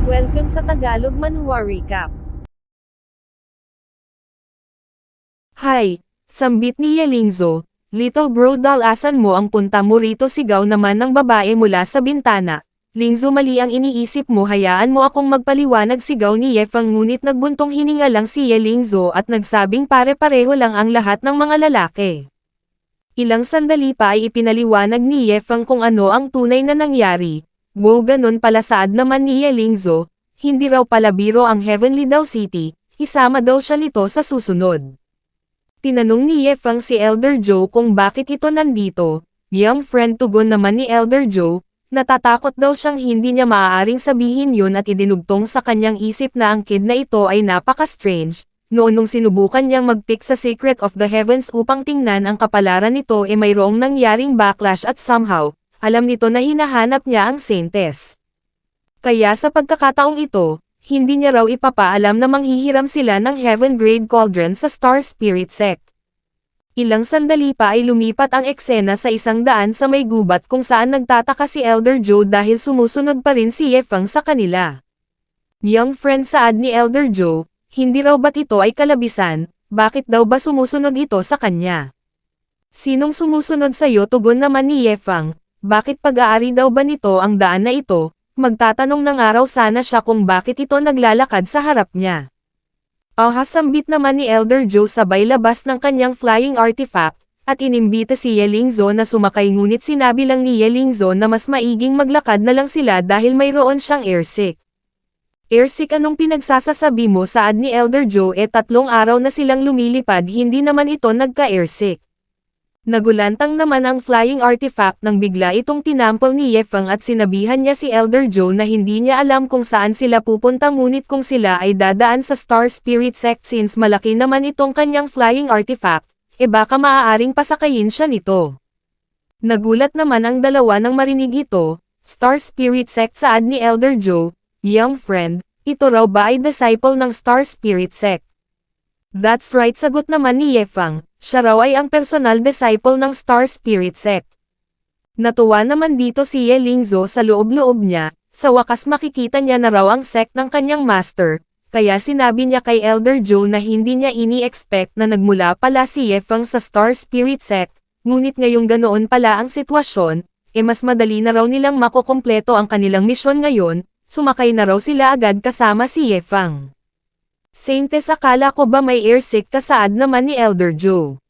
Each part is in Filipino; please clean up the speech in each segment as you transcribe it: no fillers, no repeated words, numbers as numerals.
Welcome sa Tagalog Manhwa Recap. Hi, sambit ni Yelingzo, little bro doll asan mo ang punta mo rito sigaw naman ng babae mula sa bintana. Lingzo mali ang iniisip mo hayaan mo akong magpaliwanag sigaw ni Yefang ngunit nagbuntong hininga lang si Yelingzo at nagsabing pare-pareho lang ang lahat ng mga lalaki. Ilang sandali pa ay ipinaliwanag ni Yefang kung ano ang tunay na nangyari. Wow ganon pala saad naman ni Yelingzo, hindi raw pala biro ang Heavenly Daw City, isama daw siya nito sa susunod. Tinanong ni Yefang si Elder Joe kung bakit ito nandito, young friend tugon naman ni Elder Joe, natatakot daw siyang hindi niya maaaring sabihin yun at idinugtong sa kanyang isip na ang kid na ito ay napaka-strange, noon nung sinubukan niyang mag-pick sa Secret of the Heavens upang tingnan ang kapalaran nito mayroong nangyaring backlash at somehow, alam nito na hinahanap niya ang Saintes. Kaya sa pagkakataong ito, hindi niya raw ipapaalam na manghihiram sila ng Heaven Grade Cauldron sa Star Spirit Sect. Ilang sandali pa ay lumipat ang eksena sa isang daan sa may gubat kung saan nagtataka si Elder Joe dahil sumusunod pa rin si Yefang sa kanila. Young friend saad ni Elder Joe, hindi raw ba't ito ay kalabisan, bakit daw ba sumusunod ito sa kanya? Sinong sumusunod sa'yo tugon naman ni Yefang, bakit pag-aari daw ba nito ang daan na ito? Magtatanong ng araw sana siya kung bakit ito naglalakad sa harap niya. Sambit naman ni Elder Joe sabay labas ng kanyang flying artifact, at inimbita si Yelingzo na sumakay ngunit sinabi lang ni Yelingzo na mas maiging maglakad na lang sila dahil mayroon siyang airsick. Airsick anong pinagsasasabi mo saad ni Elder Joe 3 araw na silang lumilipad hindi naman ito nagka-airsick. Nagulantang naman ang flying artifact nang bigla itong tinampol ni Yefang at sinabihan niya si Elder Joe na hindi niya alam kung saan sila pupunta ngunit kung sila ay dadaan sa Star Spirit Sect since malaki naman itong kanyang flying artifact, baka maaaring pasakayin siya nito. Nagulat naman ang dalawa nang marinig ito, Star Spirit Sect saad ni Elder Joe, young friend, ito raw ba ay disciple ng Star Spirit Sect? That's right sagot naman ni Yefang. Siya raw ay ang personal disciple ng Star Spirit Sect. Natuwa naman dito si Yelingzo sa loob-loob niya, sa wakas makikita niya na raw ang sect ng kanyang master, kaya sinabi niya kay Elder Joe na hindi niya ini-expect na nagmula pala si Yefang sa Star Spirit Sect, ngunit ngayong ganoon pala ang sitwasyon, mas madali na raw nilang makukumpleto ang kanilang misyon ngayon, sumakay na raw sila agad kasama si Yefang. Saintes akala ko ba may airsick kasaad naman ni Elder Joe.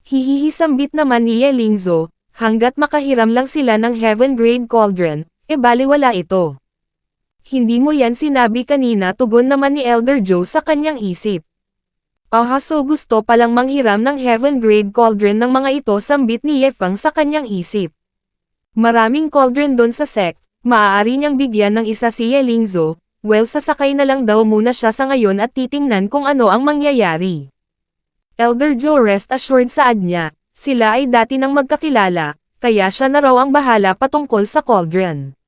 Hihihisambit naman ni Yelingzo, hanggat makahiram lang sila ng Heaven Grade Cauldron, baliwala ito. Hindi mo yan sinabi kanina tugon naman ni Elder Joe sa kanyang isip. So gusto palang manghiram ng Heaven Grade Cauldron ng mga ito sambit ni Yefang sa kanyang isip. Maraming cauldron doon sa sect, maaari niyang bigyan ng isa si Yelingzo. Well sasakay na lang daw muna siya sa ngayon at titingnan kung ano ang mangyayari. Elder Joe rest assured saad niya, sila ay dati nang magkakilala, kaya siya na raw ang bahala patungkol sa cauldron.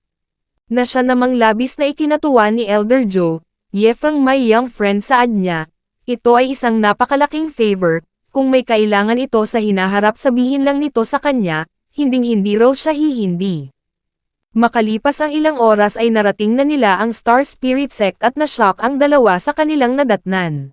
Na siya namang labis na ikinatuwa ni Elder Joe, Yefang my young friend saad niya, ito ay isang napakalaking favor, kung may kailangan ito sa hinaharap sabihin lang nito sa kanya, hinding-hindi raw siya hihindi. Makalipas ang ilang oras ay narating na nila ang Star Spirit Sect at na-shock ang dalawa sa kanilang nadatnan.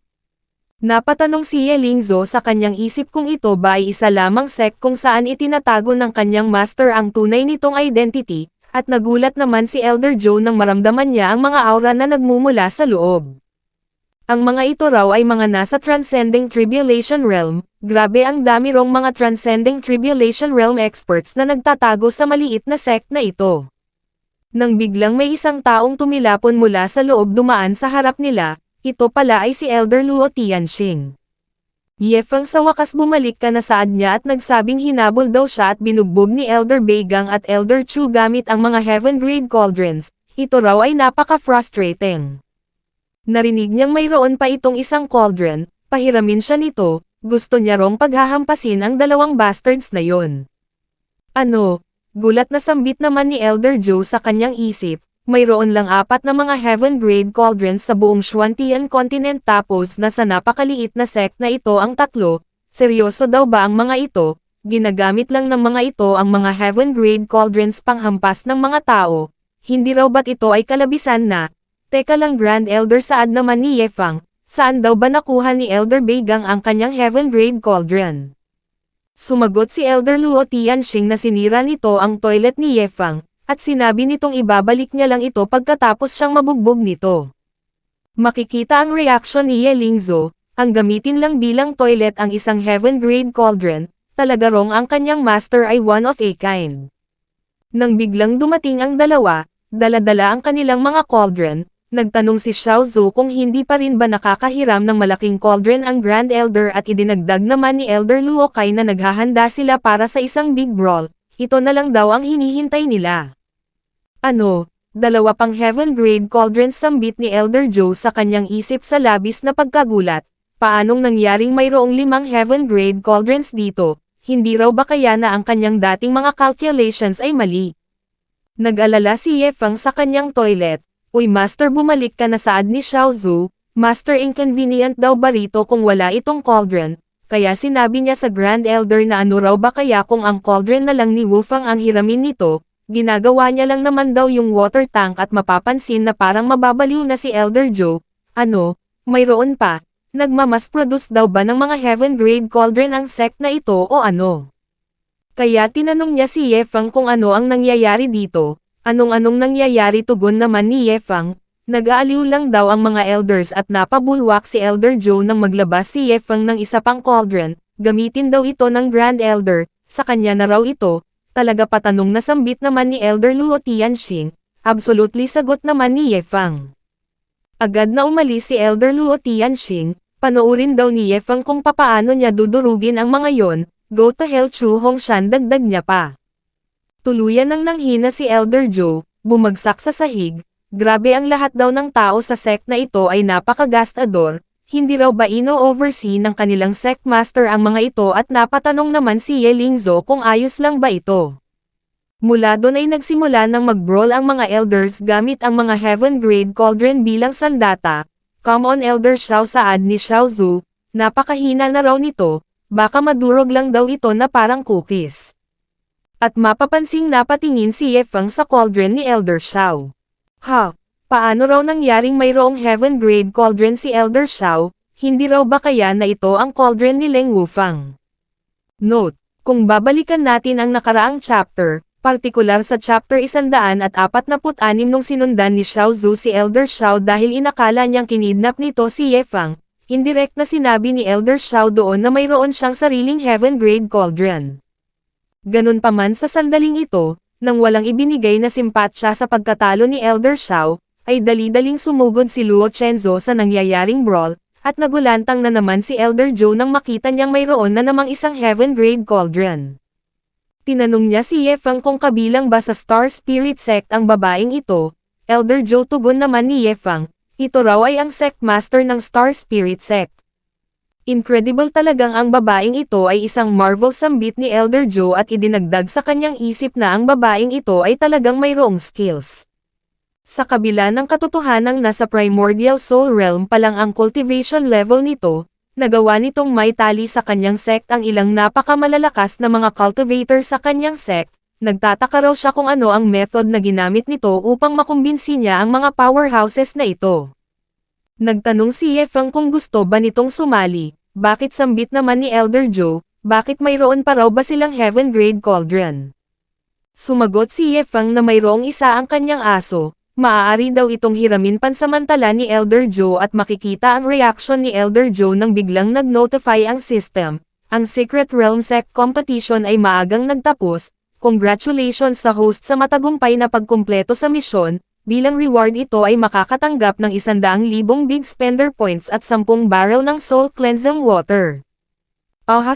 Napatanong si Yelingzo sa kanyang isip kung ito ba ay isa lamang sect kung saan itinatago ng kanyang master ang tunay nitong identity, at nagulat naman si Elder Joe nang maramdaman niya ang mga aura na nagmumula sa loob. Ang mga ito raw ay mga nasa Transcending Tribulation Realm, grabe ang dami rong mga Transcending Tribulation Realm experts na nagtatago sa maliit na sect na ito. Nang biglang may isang taong tumilapon mula sa loob dumaan sa harap nila, ito pala ay si Elder Luo Tianxing. Yefang sa wakas bumalik ka na saad niya at nagsabing hinabol daw siya at binugbog ni Elder Beigang at Elder Chu gamit ang mga Heaven Grade Cauldrons, ito raw ay napaka-frustrating. Narinig niyang mayroon pa itong isang cauldron, pahiramin siya nito, gusto niya rong paghahampasin ang dalawang bastards na yon. Ano? Gulat na sambit naman ni Elder Joe sa kanyang isip, mayroon lang 4 na mga Heaven Grade Cauldrons sa buong Xuantian Continent tapos na sa napakaliit na sect na ito ang 3, seryoso daw ba ang mga ito, ginagamit lang ng mga ito ang mga Heaven Grade Cauldrons panghampas ng mga tao, hindi raw ba't ito ay kalabisan na, Teka lang Grand Elder, saad naman ni Yefang, saan daw ba nakuha ni Elder Beigang ang kanyang Heaven Grade Cauldron? Sumagot si Elder Luo Tianxing na sinira nito ang toilet ni Yefang, at sinabi nitong ibabalik niya lang ito pagkatapos siyang mabugbog nito. Makikita ang reaksyon ni Ye Lingzo, ang gamitin lang bilang toilet ang isang Heaven Grade Cauldron, talaga rong ang kanyang master ay one of a kind. Nang biglang dumating ang dalawa, dala-dala ang kanilang mga cauldron, nagtanong si Xiao Zhu kung hindi pa rin ba nakakahiram ng malaking cauldron ang Grand Elder at idinagdag naman ni Elder Luo Kai na naghahanda sila para sa isang big brawl, ito na lang daw ang hinihintay nila. Ano? Dalawa pang Heaven Grade Cauldrons, sambit ni Elder Joe sa kanyang isip sa labis na pagkagulat. Paanong nangyaring mayroong 5 Heaven Grade Cauldrons dito? Hindi raw ba kaya na ang kanyang dating mga calculations ay mali? Nag-alala si Yefang sa kanyang toilet. Uy Master, bumalik ka na, saad ni Xiao Zhu. Master, inconvenient daw ba rito kung wala itong cauldron? Kaya sinabi niya sa Grand Elder na ano raw ba kaya kung ang cauldron na lang ni Wufang ang hiramin nito? Ginagawa niya lang naman daw yung water tank at mapapansin na parang mababaliw na si Elder Joe. Ano? Mayroon pa? Nagmamas produce daw ba ng mga Heaven Grade Cauldron ang sect na ito o ano? Kaya tinanong niya si Yefang kung ano ang nangyayari dito. Anong-anong nangyayari, tugon naman ni Yefang. Nag-aaliw lang daw ang mga elders at napabulwak si Elder Joe nang maglabas si Yefang ng isa pang cauldron. Gamitin daw ito ng Grand Elder, sa kanya na raw ito. Talaga, patanong na sambit naman ni Elder Luo Tianxing. Absolutely, sagot naman ni Yefang. Agad na umalis si Elder Luo Tianxing. Panoorin daw ni Yefang kung papaano niya dudurugin ang mga yon. Go to hell, Chu Hongshan, dagdag niya pa. Tuluyan nang nanghina si Elder Joe, bumagsak sa sahig. Grabe, ang lahat daw ng tao sa sect na ito ay napakagastador. Hindi raw ba ino-oversee ng kanilang sect master ang mga ito, at napatanong naman si Ye Lingzo kung ayos lang ba ito. Mula doon ay nagsimula ng mag-brawl ang mga elders gamit ang mga Heaven Grade Cauldron bilang sandata. Come on Elder Xiao, saad ni Xiao Zhu, napakahina na raw nito, baka madurog lang daw ito na parang cookies. At mapapansing napatingin si Yefang sa cauldron ni Elder Xiao. Ha? Paano raw nangyaring mayroong Heaven Grade Cauldron si Elder Xiao? Hindi raw ba kaya na ito ang cauldron ni Leng Wufang? Note: kung babalikan natin ang nakaraang chapter, partikular sa chapter 146 nung sinundan ni Xiao Zhu si Elder Xiao dahil inakala niyang kinidnap nito si Yefang, indirect na sinabi ni Elder Xiao doon na mayroon siyang sariling Heaven Grade Cauldron. Ganun pa man, sa sandaling ito, nang walang ibinigay na simpatsya sa pagkatalo ni Elder Xiao, ay dali-daling sumugod si Luo Chenzo sa nangyayaring brawl, at nagulantang na naman si Elder Joe nang makita niyang mayroon na namang isang Heaven Grade Cauldron. Tinanong niya si Yefang kung kabilang ba sa Star Spirit Sect ang babaeng ito. Elder Joe, tugon naman ni Yefang, ito raw ay ang sect master ng Star Spirit Sect. Incredible, talagang ang babaeng ito ay isang marvel, sambit ni Elder Joe at idinagdag sa kanyang isip na ang babaeng ito ay talagang mayroong skills. Sa kabila ng katotohanang nasa Primordial Soul Realm pa lang ang cultivation level nito, nagawa nitong may tali sa kanyang sect ang ilang napakamalalakas na mga cultivator sa kanyang sect. Nagtataka raw siya kung ano ang method na ginamit nito upang makumbinsi niya ang mga powerhouses na ito. Nagtanong si Yefang kung gusto ba nitong sumali. Bakit, sambit naman ni Elder Joe, bakit mayroon pa raw ba silang Heaven Grade Cauldron? Sumagot si Yefang na mayroong isa ang kanyang aso. Maaari daw itong hiramin pansamantala ni Elder Joe at makikita ang reaction ni Elder Joe nang biglang nag-notify ang system. Ang Secret Realm Sect Competition ay maagang nagtapos. Congratulations sa host sa matagumpay na pagkumpleto sa misyon. Bilang reward ito ay makakatanggap ng 100,000 Big Spender Points at 10 barrel ng Soul Cleansing Water.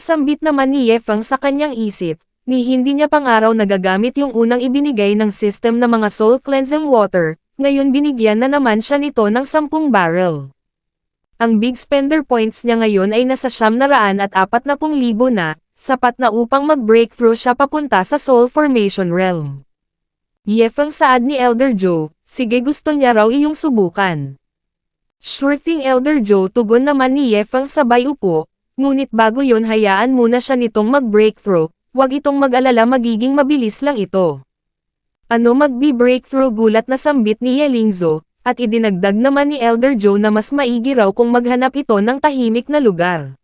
Sambit naman ni Yefang sa kanyang isip. Ni hindi niya pangaraw nagagamit yung unang ibinigay ng system na mga Soul Cleansing Water, ngayon binigyan na naman siya nito ng 10 barrel. Ang Big Spender Points niya ngayon ay nasa 940,000 na, sapat na upang mag-breakthrough siya papunta sa Soul Formation Realm. Yefang, saad ni Elder Joe, sige, gusto niya raw iyong subukan. Sure thing Elder Joe, tugon naman ni Yefang sabay upo, ngunit bago yon hayaan muna siya nitong mag-breakthrough. Huwag itong mag-alala, magiging mabilis lang ito. Ano magbi-breakthrough, gulat na sambit ni Ye Lingzo, at idinagdag naman ni Elder Joe na mas maigi raw kung maghanap ito ng tahimik na lugar.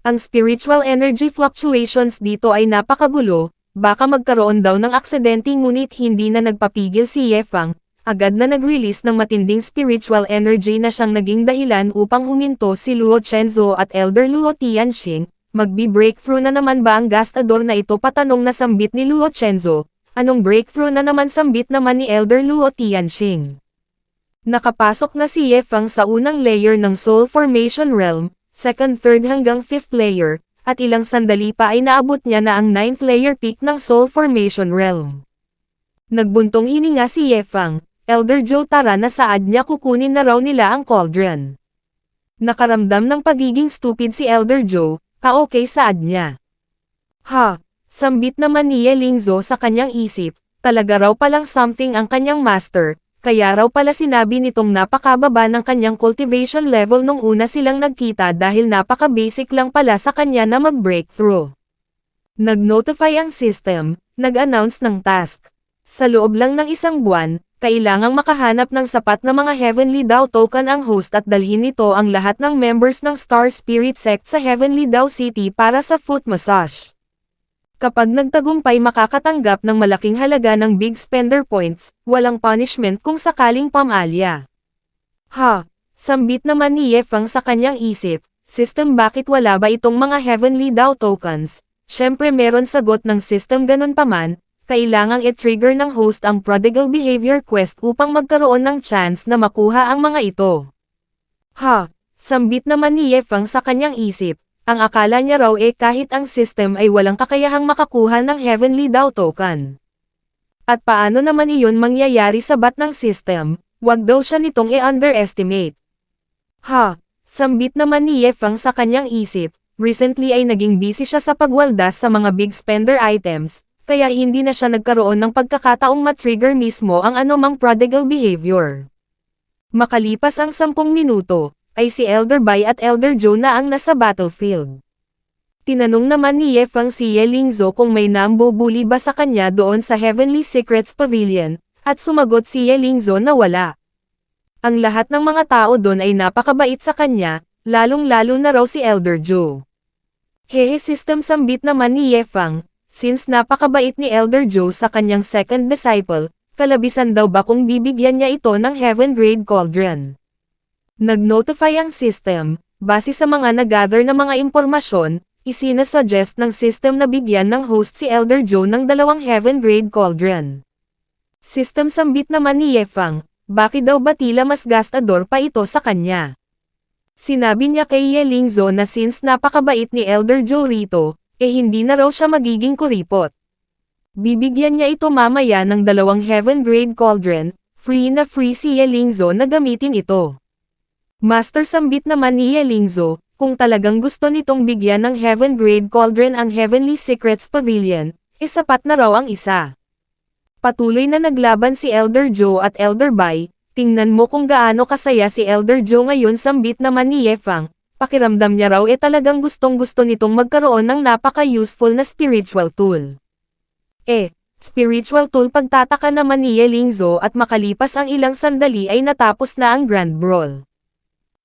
Ang spiritual energy fluctuations dito ay napakagulo, baka magkaroon daw ng aksidente ngunit hindi na nagpapigil si Ye Fang, agad na nag-release ng matinding spiritual energy na siyang naging dahilan upang huminto si Luo Chenzo at Elder Luo Tianxing. Magbi-breakthrough na naman ba ang gastador na ito? Patanong na sambit ni Luo Chenzo. Anong breakthrough na naman? Sambit naman ni Elder Luo Tianxing. Nakapasok na si Ye Fang sa unang layer ng Soul Formation Realm, second, third hanggang fifth layer, at ilang sandali pa ay naabot niya na ang 9th layer peak ng Soul Formation Realm. Nagbuntong hininga si Ye Fang. Elder Joe, tara na, saad niya, kukunin na raw nila ang cauldron. Nakaramdam ng pagiging stupid si Elder Joe, okay, saad niya. Sambit naman ni Ye Lingzo sa kanyang isip, talaga raw palang something ang kanyang master, kaya raw pala sinabi nitong napakababa ng kanyang cultivation level nung una silang nagkita dahil napaka-basic lang pala sa kanya na mag-breakthrough. Nag-notify ang system, nag-announce ng task. Sa loob lang ng isang buwan, kailangang makahanap ng sapat na mga Heavenly Dao token ang host at dalhin nito ang lahat ng members ng Star Spirit Sect sa Heavenly Dao City para sa foot massage. Kapag nagtagumpay, makakatanggap ng malaking halaga ng big spender points, walang punishment kung sakaling pamalya. Sambit naman ni Ye Fang sa kanyang isip, system, bakit wala ba itong mga Heavenly Dao tokens? Syempre meron sagot ng system, ganun pa man, kailangang i-trigger ng host ang Prodigal Behavior Quest upang magkaroon ng chance na makuha ang mga ito. Sambit naman ni Ye Fang sa kanyang isip. Ang akala niya raw kahit ang system ay walang kakayahang makakuha ng Heavenly Dao token. At paano naman iyon mangyayari sa bat ng system? Wag daw siya nitong i-underestimate. Sambit naman ni Ye Fang sa kanyang isip, recently ay naging busy siya sa pagwaldas sa mga big spender items, kaya hindi na siya nagkaroon ng pagkakataong matrigger mismo ang anumang prodigal behavior. Makalipas ang 10 minuto, ay si Elder Bai at Elder Joe na ang nasa battlefield. Tinanong naman ni Ye Fang si Ye Lingzo kung may nambubuli ba sa kanya doon sa Heavenly Secrets Pavilion, at sumagot si Ye Lingzo na wala. Ang lahat ng mga tao doon ay napakabait sa kanya, lalong-lalo na raw si Elder Joe. System, sambit naman ni Ye Fang, since napakabait ni Elder Joe sa kanyang second disciple, kalabisan daw ba kung bibigyan niya ito ng Heaven Grade Cauldron? Nag-notify ang system, base sa mga nag-gather na mga impormasyon, isinasuggest ng system na bigyan ng host si Elder Joe ng 2 Heaven Grade Cauldron. System, sambit naman ni Ye Fang, bakit daw ba tila mas gastador pa ito sa kanya? Sinabi niya kay Ye Lingzo na since napakabait ni Elder Joe rito, hindi na raw siya magiging kuripot. Bibigyan niya ito mamaya ng 2 Heaven Grade Cauldron, free na free si Ye Lingzo na gamitin ito. Master, sambit naman ni Ye Lingzo, kung talagang gusto nitong bigyan ng Heaven Grade Cauldron ang Heavenly Secrets Pavilion, sapat na raw ang isa. Patuloy na naglaban si Elder Joe at Elder Bai, tingnan mo kung gaano kasaya si Elder Joe ngayon, sambit naman ni Ye Fang, pakiramdam niya raw talagang gustong-gusto nitong magkaroon ng napaka-useful na spiritual tool. Spiritual tool, pagtataka naman ni Ye Lingzo at makalipas ang ilang sandali ay natapos na ang Grand Brawl.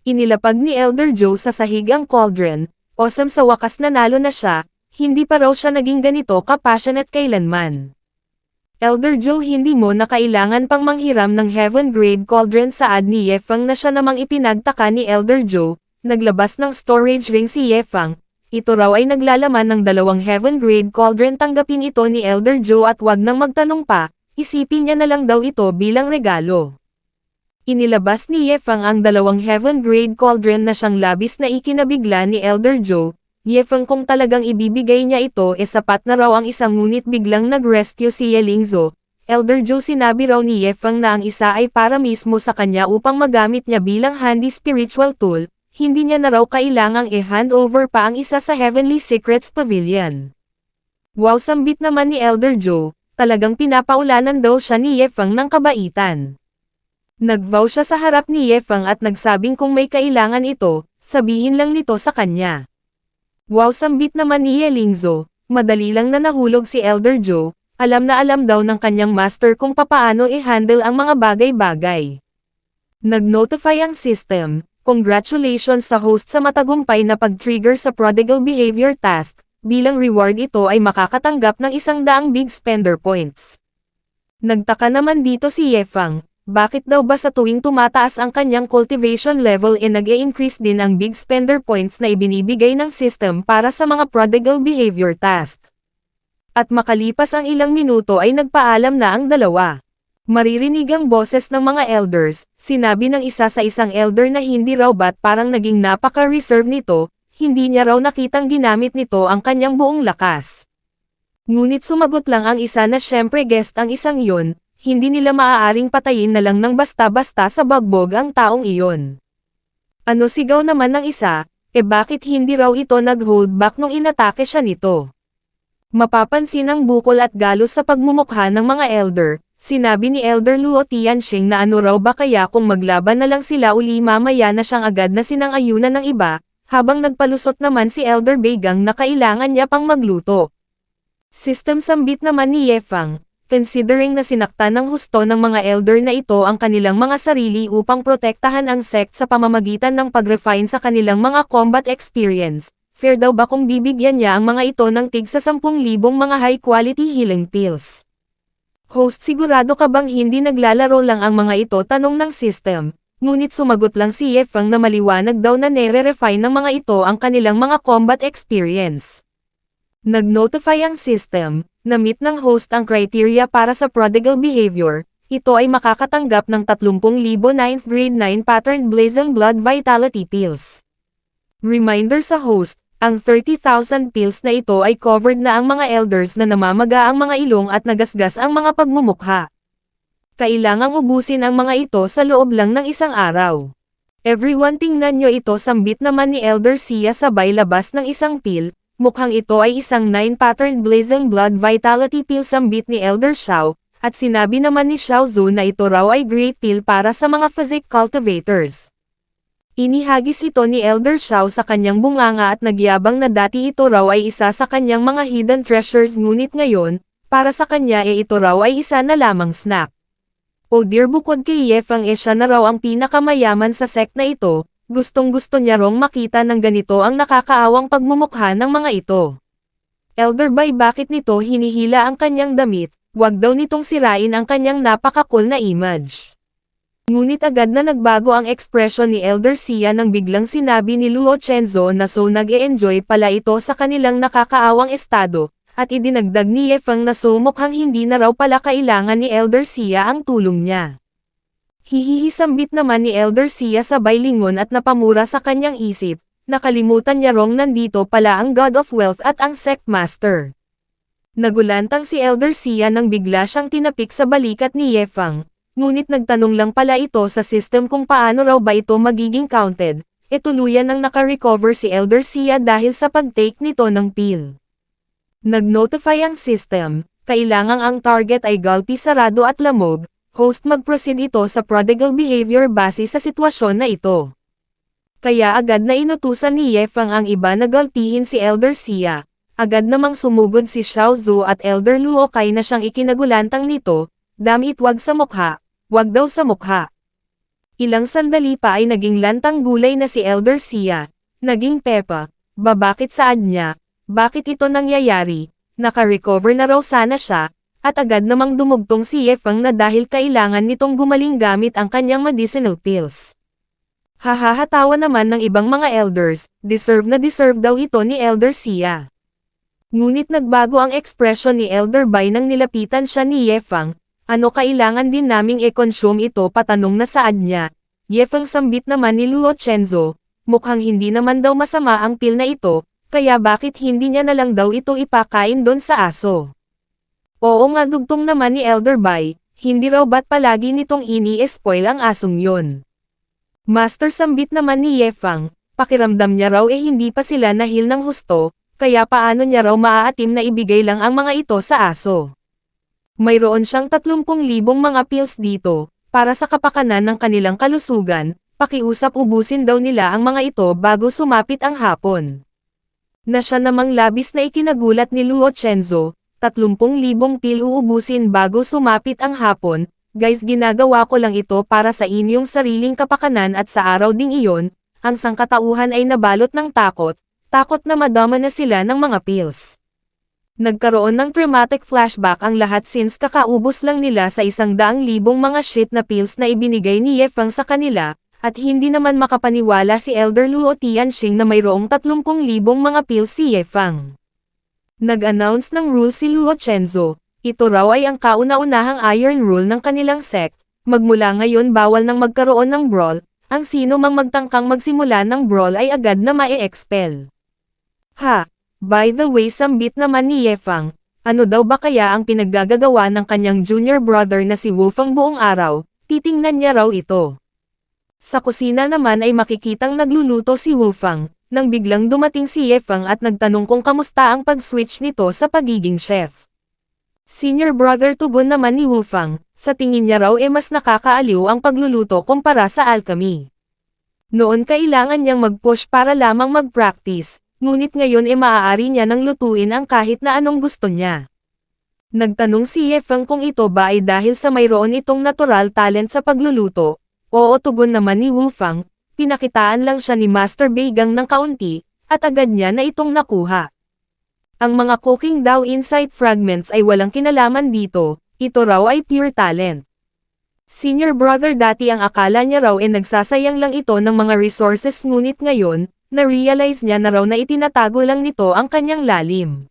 Inilapag ni Elder Joe sa sahig ang cauldron, awesome, sa wakas nanalo na siya, hindi pa raw siya naging ganito ka-passionate kailanman. Elder Joe, hindi mo na kailangan pang manghiram ng Heaven Grade Cauldron, saad ni Ye Fang na siya namang ipinagtaka ni Elder Joe, naglabas ng storage ring si Ye Fang, ito raw ay naglalaman ng 2 Heaven Grade Cauldron, tanggapin ito ni Elder Joe at wag nang magtanong pa, isipin niya na lang daw ito bilang regalo. Inilabas ni Ye Fang ang 2 Heaven Grade Cauldron na siyang labis na ikinabigla ni Elder Joe. Ye Fang, kung talagang ibibigay niya ito sapat na raw ang isang, ngunit biglang nag-rescue si Ye Lingzo. Elder Joe, sinabi raw ni Ye Fang na ang isa ay para mismo sa kanya upang magamit niya bilang handy spiritual tool, hindi niya na raw kailangang i-hand over pa ang isa sa Heavenly Secrets Pavilion. Wow, sambit naman ni Elder Joe, talagang pinapaulanan daw siya ni Ye Fang ng kabaitan. Nag-vow siya sa harap ni Ye Fang at nagsabing kung may kailangan ito, sabihin lang nito sa kanya. Wow, sambit naman ni Ye Lingzo, madali lang na nahulog si Elder Joe, alam na alam daw ng kanyang master kung papaano i-handle ang mga bagay-bagay. Nag-notify ang system, congratulations sa host sa matagumpay na pag-trigger sa Prodigal Behavior Task, bilang reward ito ay makakatanggap ng 100 big spender points. Nagtaka naman dito si Yefang, bakit daw ba sa tuwing tumataas ang kanyang cultivation level nag-e-increase din ang big spender points na ibinibigay ng system para sa mga Prodigal Behavior Task. At makalipas ang ilang minuto ay nagpaalam na ang dalawa. Maririnig ang boses ng mga elders, sinabi ng isa sa isang elder na hindi raw ba't parang naging napaka-reserve nito, hindi niya raw nakitang ginamit nito ang kanyang buong lakas. Ngunit sumagot lang ang isa na syempre guest ang isang yun, hindi nila maaaring patayin na lang ng basta-basta sa bagbog ang taong iyon. Ano sigaw naman ng isa, bakit hindi raw ito nag-hold back nung inatake siya nito? Mapapansin ang bukol at galos sa pagmumukha ng mga elder. Sinabi ni Elder Luo Tianxing na ano raw ba kaya kung maglaban na lang sila uli mamaya na siyang agad na sinang-ayunan ng iba, habang nagpalusot naman si Elder Beigang na kailangan niya pang magluto. System sambit naman ni Yefang, considering na sinaktan ng husto ng mga elder na ito ang kanilang mga sarili upang protektahan ang sect sa pamamagitan ng pag-refine sa kanilang mga combat experience, fair daw ba kung bibigyan niya ang mga ito ng tig sa 10,000 mga high-quality healing pills? Host, sigurado ka bang hindi naglalaro lang ang mga ito? Tanong ng system, ngunit sumagot lang si Yefang na maliwanag daw na nere-refine ng mga ito ang kanilang mga combat experience. Nag-notify ang system, na meet ng host ang criteria para sa Prodigal Behavior, ito ay makakatanggap ng 30,000 9th grade 9 pattern Blazing Blood Vitality Pills. Reminder sa host, ang 30,000 pills na ito ay covered na ang mga elders na namamaga ang mga ilong at nagasgas ang mga pagmumukha. Kailangang ubusin ang mga ito sa loob lang ng isang araw. Everyone, tingnan nyo ito, sambit naman ni Elder Sia sabay labas ng isang pill, mukhang ito ay isang 9-pattern Blazing Blood Vitality Pill, sambit ni Elder Xiao, at sinabi naman ni Xiao Zhu na ito raw ay great pill para sa mga physic cultivators. Inihagis ito ni Elder Xiao sa kanyang bunganga at nagyabang na dati ito raw ay isa sa kanyang mga hidden treasures, ngunit ngayon, para sa kanya ito raw ay isa na lamang snack. Oh dear, bukod kay Yefang siya na raw ang pinakamayaman sa sect na ito, gustong-gusto niya rong makita ng ganito ang nakakaawang pagmumukha ng mga ito. Elder Bai, bakit nito hinihila ang kanyang damit? Wag daw nitong sirain ang kanyang napaka-cool na image. Ngunit agad na nagbago ang ekspresyon ni Elder Sia nang biglang sinabi ni Luo Chenzo na so nag-e-enjoy pala ito sa kanilang nakakaawang estado, at idinagdag ni Yefang na so mukhang hindi na raw pala kailangan ni Elder Sia ang tulong niya. Hihihisambit naman ni Elder Sia sabay lingon at napamura sa kanyang isip, nakalimutan niya rong nandito pala ang God of Wealth at ang Sect Master. Nagulantang si Elder Sia nang bigla siyang tinapik sa balikat ni Yefang. Ngunit nagtanong lang pala ito sa system kung paano raw ba ito magiging counted, tuluyan nang naka-recover si Elder Sia dahil sa pag-take nito ng pill. Nag-notify ang system, kailangang ang target ay gulpy, sarado at lamog, host mag-proceed ito sa Prodigal Behavior base sa sitwasyon na ito. Kaya agad na inutusan ni Yefang ang iba na gulpihin si Elder Sia, agad namang sumugod si Xiao Zhu at Elder Luo Kai na siyang ikinagulantang nito, damit, wag sa mukha. Wag daw sa mukha. Ilang sandali pa ay naging lantang gulay na si Elder Sia, naging Pepa, bakit saan niya, bakit ito nangyayari, naka-recover na raw sana siya, at agad namang dumugtong si Yefang na dahil kailangan nitong gumaling gamit ang kanyang medicinal pills. Hahahatawa naman ng ibang mga elders, deserve na deserve daw ito ni Elder Sia. Ngunit nagbago ang ekspresyon ni Elder Bai nang nilapitan siya ni Yefang. Ano, kailangan din naming i-consume ito, patanong na saan niya. Yefang, sambit naman ni Luo Chenzo, mukhang hindi naman daw masama ang pill na ito, kaya bakit hindi niya na lang daw ito ipakain doon sa aso? Oo nga, dugtong naman ni Elder Bai, hindi raw ba't palagi nitong ini-spoil ang asong yon. Master, sambit naman ni Yefang, pakiramdam niya raw hindi pa sila nahil ng husto, kaya paano niya raw maaatim na ibigay lang ang mga ito sa aso? Mayroon siyang 30,000 mga pills dito, para sa kapakanan ng kanilang kalusugan, pakiusap ubusin daw nila ang mga ito bago sumapit ang hapon. Na siya namang labis na ikinagulat ni Luo Chenzo, 30,000 pill uubusin bago sumapit ang hapon, Guys, ginagawa ko lang ito para sa inyong sariling kapakanan at sa araw ding iyon, ang sangkatauhan ay nabalot ng takot na madama na sila ng mga pills. Nagkaroon ng traumatic flashback ang lahat since kakaubos lang nila sa 100,000 mga shit na pills na ibinigay ni Ye Fang sa kanila, at hindi naman makapaniwala si Elder Luo Tianxing na mayroong 30,000 mga pills si Ye Fang. Nag-announce ng rule si Luo Chenzo. Ito raw ay ang kauna-unahang iron rule ng kanilang sect. Magmula ngayon bawal nang magkaroon ng brawl, ang sino mang magtangkang magsimula ng brawl ay agad na mae-expel. Ha! By the way, sambit naman ni Ye Fang, ano daw ba kaya ang pinaggagawa ng kanyang junior brother na si Wu Fang buong araw, titingnan niya raw ito. Sa kusina naman ay makikitang nagluluto si Wu Fang, nang biglang dumating si Ye Fang at nagtanong kung kamusta ang pag-switch nito sa pagiging chef. Senior brother tugon naman ni Wu Fang, sa tingin niya raw mas nakakaaliw ang pagluluto kumpara sa alchemy. Noon kailangan niyang mag-push para lamang mag-practice, ngunit ngayon maaari niya nang lutuin ang kahit na anong gusto niya. Nagtanong si Ye Fang kung ito ba ay dahil sa mayroon itong natural talent sa pagluluto. Oo, tugon naman ni Wu Fang, pinakitaan lang siya ni Master Beigang ng kaunti, at agad niya na itong nakuha. Ang mga cooking daw insight fragments ay walang kinalaman dito, ito raw ay pure talent. Senior brother dati ang akala niya raw nagsasayang lang ito ng mga resources ngunit ngayon, na-realize niya na raw na itinatago lang nito ang kanyang lalim.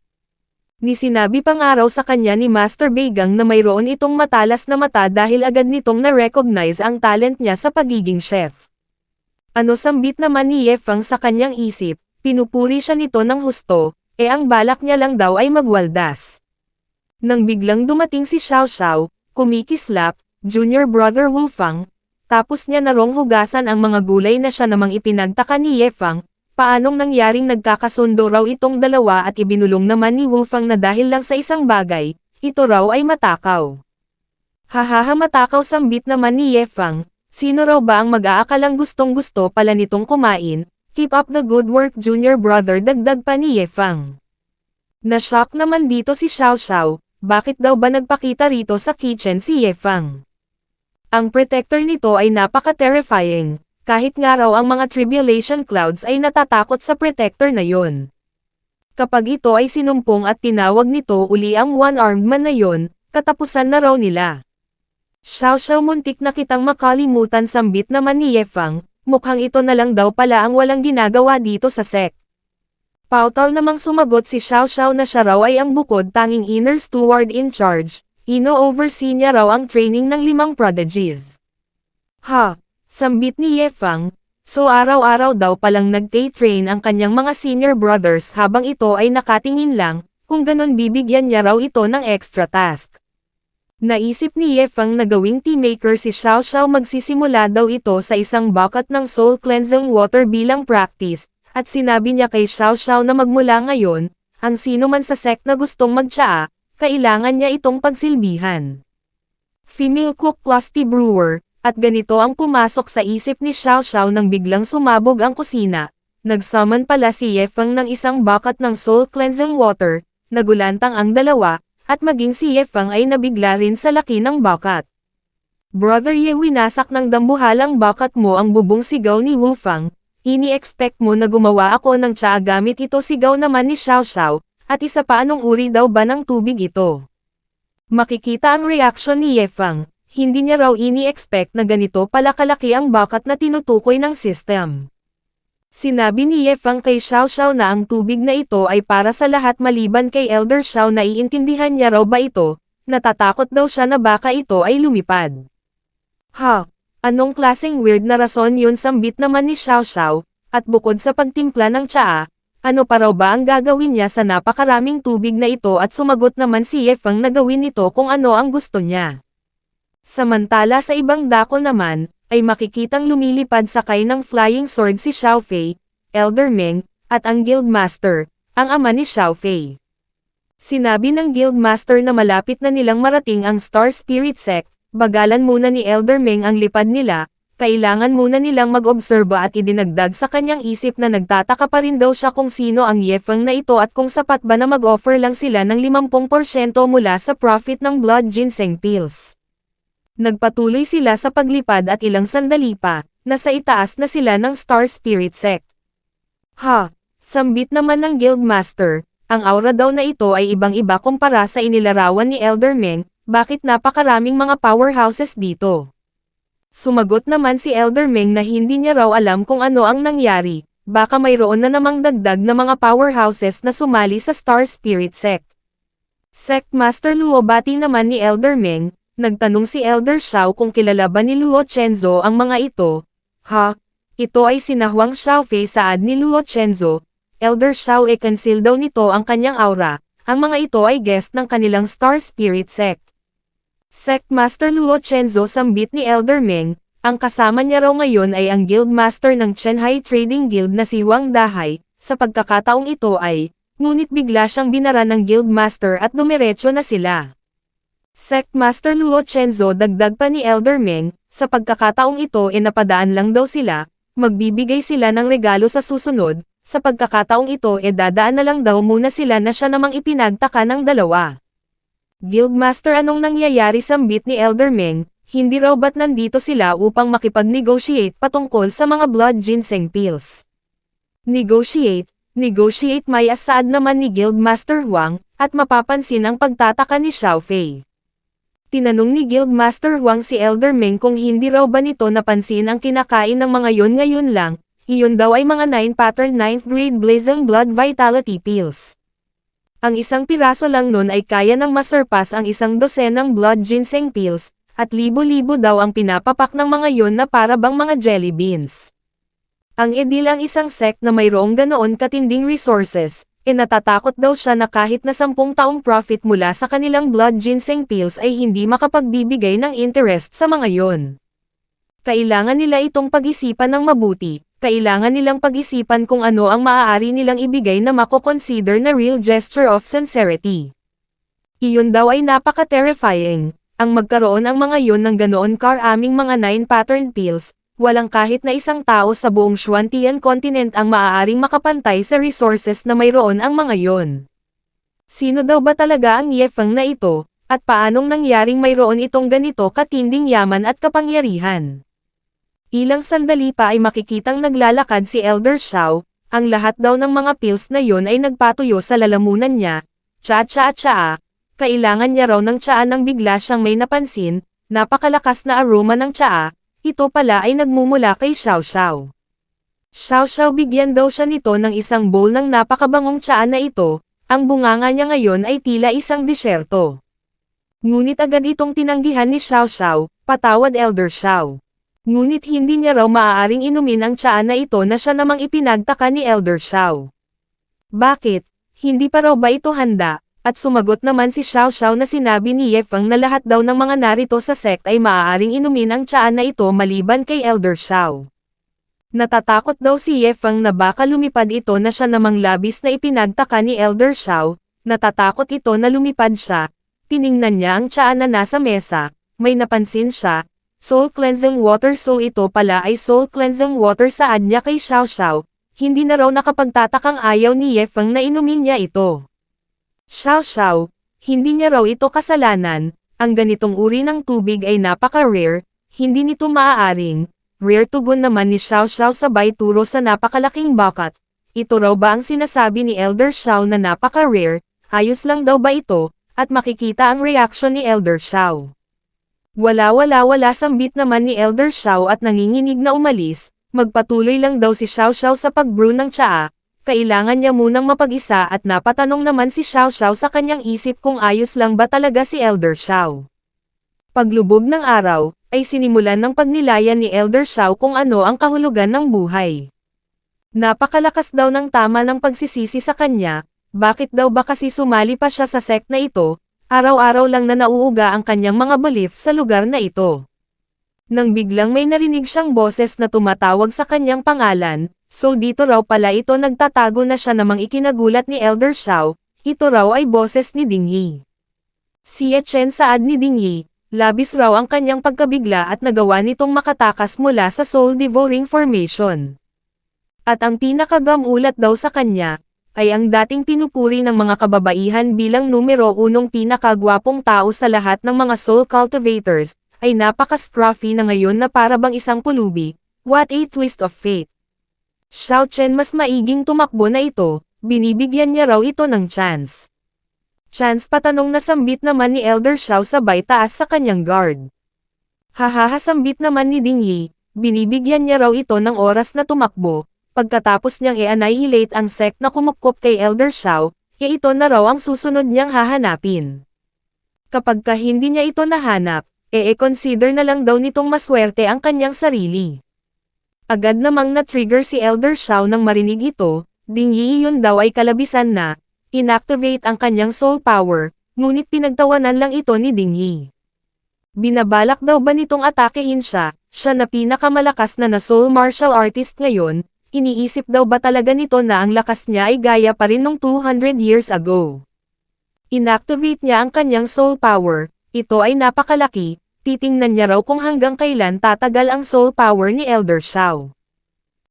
Ni sinabi pang araw sa kanya ni Master Beigang na mayroon itong matalas na mata dahil agad nitong na-recognize ang talent niya sa pagiging chef. Ano sambit naman ni Ye Fang sa kanyang isip, pinupuri siya nito ng husto, ang balak niya lang daw ay magwaldas. Nang biglang dumating si Xiao Xiao, kumikislap, junior brother Wu Fang, tapos niya narong hugasan ang mga gulay na siya namang ipinagtaka ni Ye Fang, paanong nangyaring nagkakasundo raw itong dalawa at ibinulong naman ni Wu Fang na dahil lang sa isang bagay, ito raw ay matakaw. Hahaha, matakaw sambit naman ni Ye Fang, sino raw ba ang mag-aakalang gustong-gusto pala nitong kumain? Keep up the good work junior brother, dagdag pa ni Ye Fang. Na-shock naman dito si Xiao Xiao, bakit daw ba nagpakita rito sa kitchen si Ye Fang? Ang protector nito ay napaka-terrifying, kahit nga raw ang mga tribulation clouds ay natatakot sa protector na yon. Kapag ito ay sinumpong at tinawag nito uli ang one-armed man na yon, katapusan na raw nila. Xiao Xiao, muntik na kitang makalimutan sambit naman ni Ye Fang. Mukhang ito na lang daw pala ang walang ginagawa dito sa sect. Pautal namang sumagot si Xiao Xiao na siya raw ay ang bukod tanging inner steward in charge, ino-oversee niya raw ang training ng 5 prodigies. Ha! Sambit ni Ye Fang, so araw-araw daw palang nag-train ang kanyang mga senior brothers habang ito ay nakatingin lang, kung ganon bibigyan niya raw ito ng extra task. Naisip ni Ye Fang na gawing tea maker si Xiao Xiao, magsisimula daw ito sa isang bucket ng soul cleansing water bilang practice, at sinabi niya kay Xiao Xiao na magmula ngayon, ang sino man sa sect na gustong magtsaa, kailangan niya itong pagsilbihan. Female cook plus tea brewer, at ganito ang pumasok sa isip ni Xiao Xiao nang biglang sumabog ang kusina. Nagsummon pala si Ye Fang ng isang bucket ng soul cleansing water, nagulantang ang dalawa, at maging si Ye Fang ay nabigla rin sa laki ng bucket. Brother Ye, winasak ng dambuhalang bucket mo ang bubong, sigaw ni Wu Fang. Ini-expect mo na gumawa ako ng tsaa gamit ito, sigaw naman ni Xiao Xiao, at isa pa, anong uri daw ba ng tubig ito? Makikita ang reaksyon ni Ye Fang, hindi niya raw ini-expect na ganito pala kalaki ang bucket na tinutukoy ng system. Sinabi ni Ye Fang kay Xiao Xiao na ang tubig na ito ay para sa lahat maliban kay Elder Xiao. Naiintindihan niya raw ba ito? Natatakot daw siya na baka ito ay lumipad. Ha? Anong klaseng weird na rason yun, sambit naman ni Xiao Xiao, at bukod sa pagtimpla ng tsaa, ano pa raw ba ang gagawin niya sa napakaraming tubig na ito? At sumagot naman si Ye Fang na gawin ito kung ano ang gusto niya. Samantala sa ibang dako naman, ay makikitang lumilipad sakay ng flying sword si Xiao Fei, Elder Meng, at ang Guildmaster, ang ama ni Xiao Fei. Sinabi ng Guildmaster na malapit na nilang marating ang Star Spirit Sect, bagalan muna ni Elder Meng ang lipad nila, kailangan muna nilang mag-obserba, at idinagdag sa kanyang isip na nagtataka pa rin daw siya kung sino ang Ye Fang na ito at kung sapat ba na mag-offer lang sila ng 50% mula sa profit ng blood ginseng pills. Nagpatuloy sila sa paglipad at ilang sandali pa, nasa itaas na sila ng Star Spirit Sect. Ha! Sambit naman ng Guildmaster, ang aura daw na ito ay ibang-iba kumpara sa inilarawan ni Elder Meng, bakit napakaraming mga powerhouses dito? Sumagot naman si Elder Meng na hindi niya raw alam kung ano ang nangyari, baka mayroon na namang dagdag na mga powerhouses na sumali sa Star Spirit Sect. Sect Master Luo bati naman ni Elder Meng, nagtanong si Elder Xiao kung kilala ba ni Luo Chenzo ang mga ito. Ha? Ito ay sina Huang Xiaofei saad ni Luo Chenzo. Elder Xiao conceal daw nito ang kanyang aura, ang mga ito ay guest ng kanilang Star Spirit Sect. Sect Master Luo Chenzo sambit ni Elder Meng, ang kasama niya raw ngayon ay ang Guildmaster ng Chenhai Trading Guild na si Huang Dahai, sa pagkakataong ito ay, ngunit bigla siyang binara ng Guildmaster at dumiretso na sila. Sect Master Luo Chenzo dagdag pa ni Elder Meng, sa pagkakataong ito napadaan lang daw sila, magbibigay sila ng regalo sa susunod, sa pagkakataong ito dadaan na lang daw muna sila na siya namang ipinagtaka ng dalawa. Guildmaster anong nangyayari sambit ni Elder Meng, hindi raw ba't nandito sila upang makipag-negotiate patungkol sa mga blood ginseng pills. Negotiate may asaad naman ni Guildmaster Huang, at mapapansin ang pagtataka ni Xiaofei. Tinanong ni Guildmaster Huang si Elder Meng kung hindi raw ba nito napansin ang kinakain ng mga yon ngayon lang, iyon daw ay mga 9-pattern 9th grade blazing blood vitality pills. Ang isang piraso lang nun ay kaya nang masurpass ang isang dosenang blood ginseng pills, at libo-libo daw ang pinapapak ng mga yon na para bang mga jelly beans. Ang edil ang isang sect na mayroong ganoon katinding resources, natatakot daw siya na kahit na 10 taong profit mula sa kanilang blood ginseng pills ay hindi makapagbibigay ng interest sa mga yon. Kailangan nila itong pag-isipan ng mabuti. Kailangan nilang pag-isipan kung ano ang maaari nilang ibigay na mako-consider na real gesture of sincerity. Iyon daw ay napaka-terrifying, ang magkaroon ang mga yon ng ganoon karaming mga 9-pattern pills, walang kahit na isang tao sa buong Xuantian continent ang maaaring makapantay sa resources na mayroon ang mga yon. Sino daw ba talaga ang Yefeng na ito, at paanong nangyaring mayroon itong ganito katinding yaman at kapangyarihan? Ilang sandali pa ay makikitang naglalakad si Elder Xiao, ang lahat daw ng mga pills na yon ay nagpatuyo sa lalamunan niya, tsa-tsa-tsa, kailangan niya raw ng tsaa nang bigla siyang may napansin, napakalakas na aroma ng tsaa, ito pala ay nagmumula kay Xiao Xiao. Xiao Xiao bigyan daw siya nito ng isang bowl ng napakabangong tsaa na ito, ang bunganga niya ngayon ay tila isang disyerto. Ngunit agad itong tinanggihan ni Xiao Xiao, patawad Elder Xiao. Ngunit hindi niya raw maaaring inumin ang tsaa na ito na siya namang ipinagtaka ni Elder Xiao. Bakit? Hindi pa raw ba ito handa? At sumagot naman si Xiao Xiao na sinabi ni Yefeng na lahat daw ng mga narito sa sect ay maaaring inumin ang tsaa na ito maliban kay Elder Xiao. Natatakot daw si Yefeng na baka lumipad ito na siya namang labis na ipinagtaka ni Elder Xiao, natatakot ito na lumipad siya, tiningnan niya ang tsaa na nasa mesa, may napansin siya, soul cleansing water so ito pala ay soul cleansing water saad niya kay Xiao Xiao, hindi na raw nakapagtatakang ayaw ni Yefeng na inumin niya ito. Xiao Xiao, hindi niya raw ito kasalanan, ang ganitong uri ng tubig ay napaka-rare, hindi nito maaaring, rare tugon naman ni Xiao Xiao sabay turo sa napakalaking bucket, ito raw ba ang sinasabi ni Elder Xiao na napaka-rare, ayos lang daw ba ito, at makikita ang reaction ni Elder Xiao. Wala sambit naman ni Elder Xiao at nanginginig na umalis, magpatuloy lang daw si Xiao Xiao sa pag-brew ng tsaa, kailangan niya munang mapag-isa at napatanong naman si Xiao Xiao sa kanyang isip kung ayos lang ba talaga si Elder Xiao. Paglubog ng araw, ay sinimulan ng pagnilayan ni Elder Xiao kung ano ang kahulugan ng buhay. Napakalakas daw ng tama ng pagsisisi sa kanya, bakit daw ba kasi sumali pa siya sa sect na ito? Araw-araw lang na nauuga ang kanyang mga belief sa lugar na ito. Nang biglang may narinig siyang boses na tumatawag sa kanyang pangalan, so dito raw pala ito nagtatago na siya namang ikinagulat ni Elder Xiao, ito raw ay boses ni Ding Yi. Si Chen saad ni Ding Yi, labis raw ang kanyang pagkabigla at nagawa nitong makatakas mula sa soul devouring formation. At ang pinakagamulat daw sa kanya, ay ang dating pinupuri ng mga kababaihan bilang numero 1 pinakagwapong tao sa lahat ng mga soul cultivators, ay napaka-scruffy na ngayon na para bang isang pulubi. What a twist of fate. Xiao Chen mas maiging tumakbo na ito, binibigyan niya raw ito ng chance. Chance patanong na sambit naman ni Elder Xiao sabay taas sa kanyang guard. Hahaha sambit naman ni Ding Yi, binibigyan niya raw ito ng oras na tumakbo, pagkatapos niyang i-annihilate ang sect na kumupkop kay Elder Xiao, ito na raw ang susunod niyang hahanapin. Kapag hindi niya ito nahanap, consider na lang daw nitong maswerte ang kanyang sarili. Agad namang na-trigger si Elder Xiao nang marinig ito, Ding Yi yun daw ay kalabisan na, inactivate ang kanyang soul power, ngunit pinagtawanan lang ito ni Ding Yi. Binabalak daw ba nitong atakehin siya na pinakamalakas na soul martial artist ngayon, iniisip daw ba talaga nito na ang lakas niya ay gaya pa rin nung 200 years ago. Inactivate niya ang kanyang soul power, ito ay napakalaki, titingnan niya raw kung hanggang kailan tatagal ang soul power ni Elder Xiao.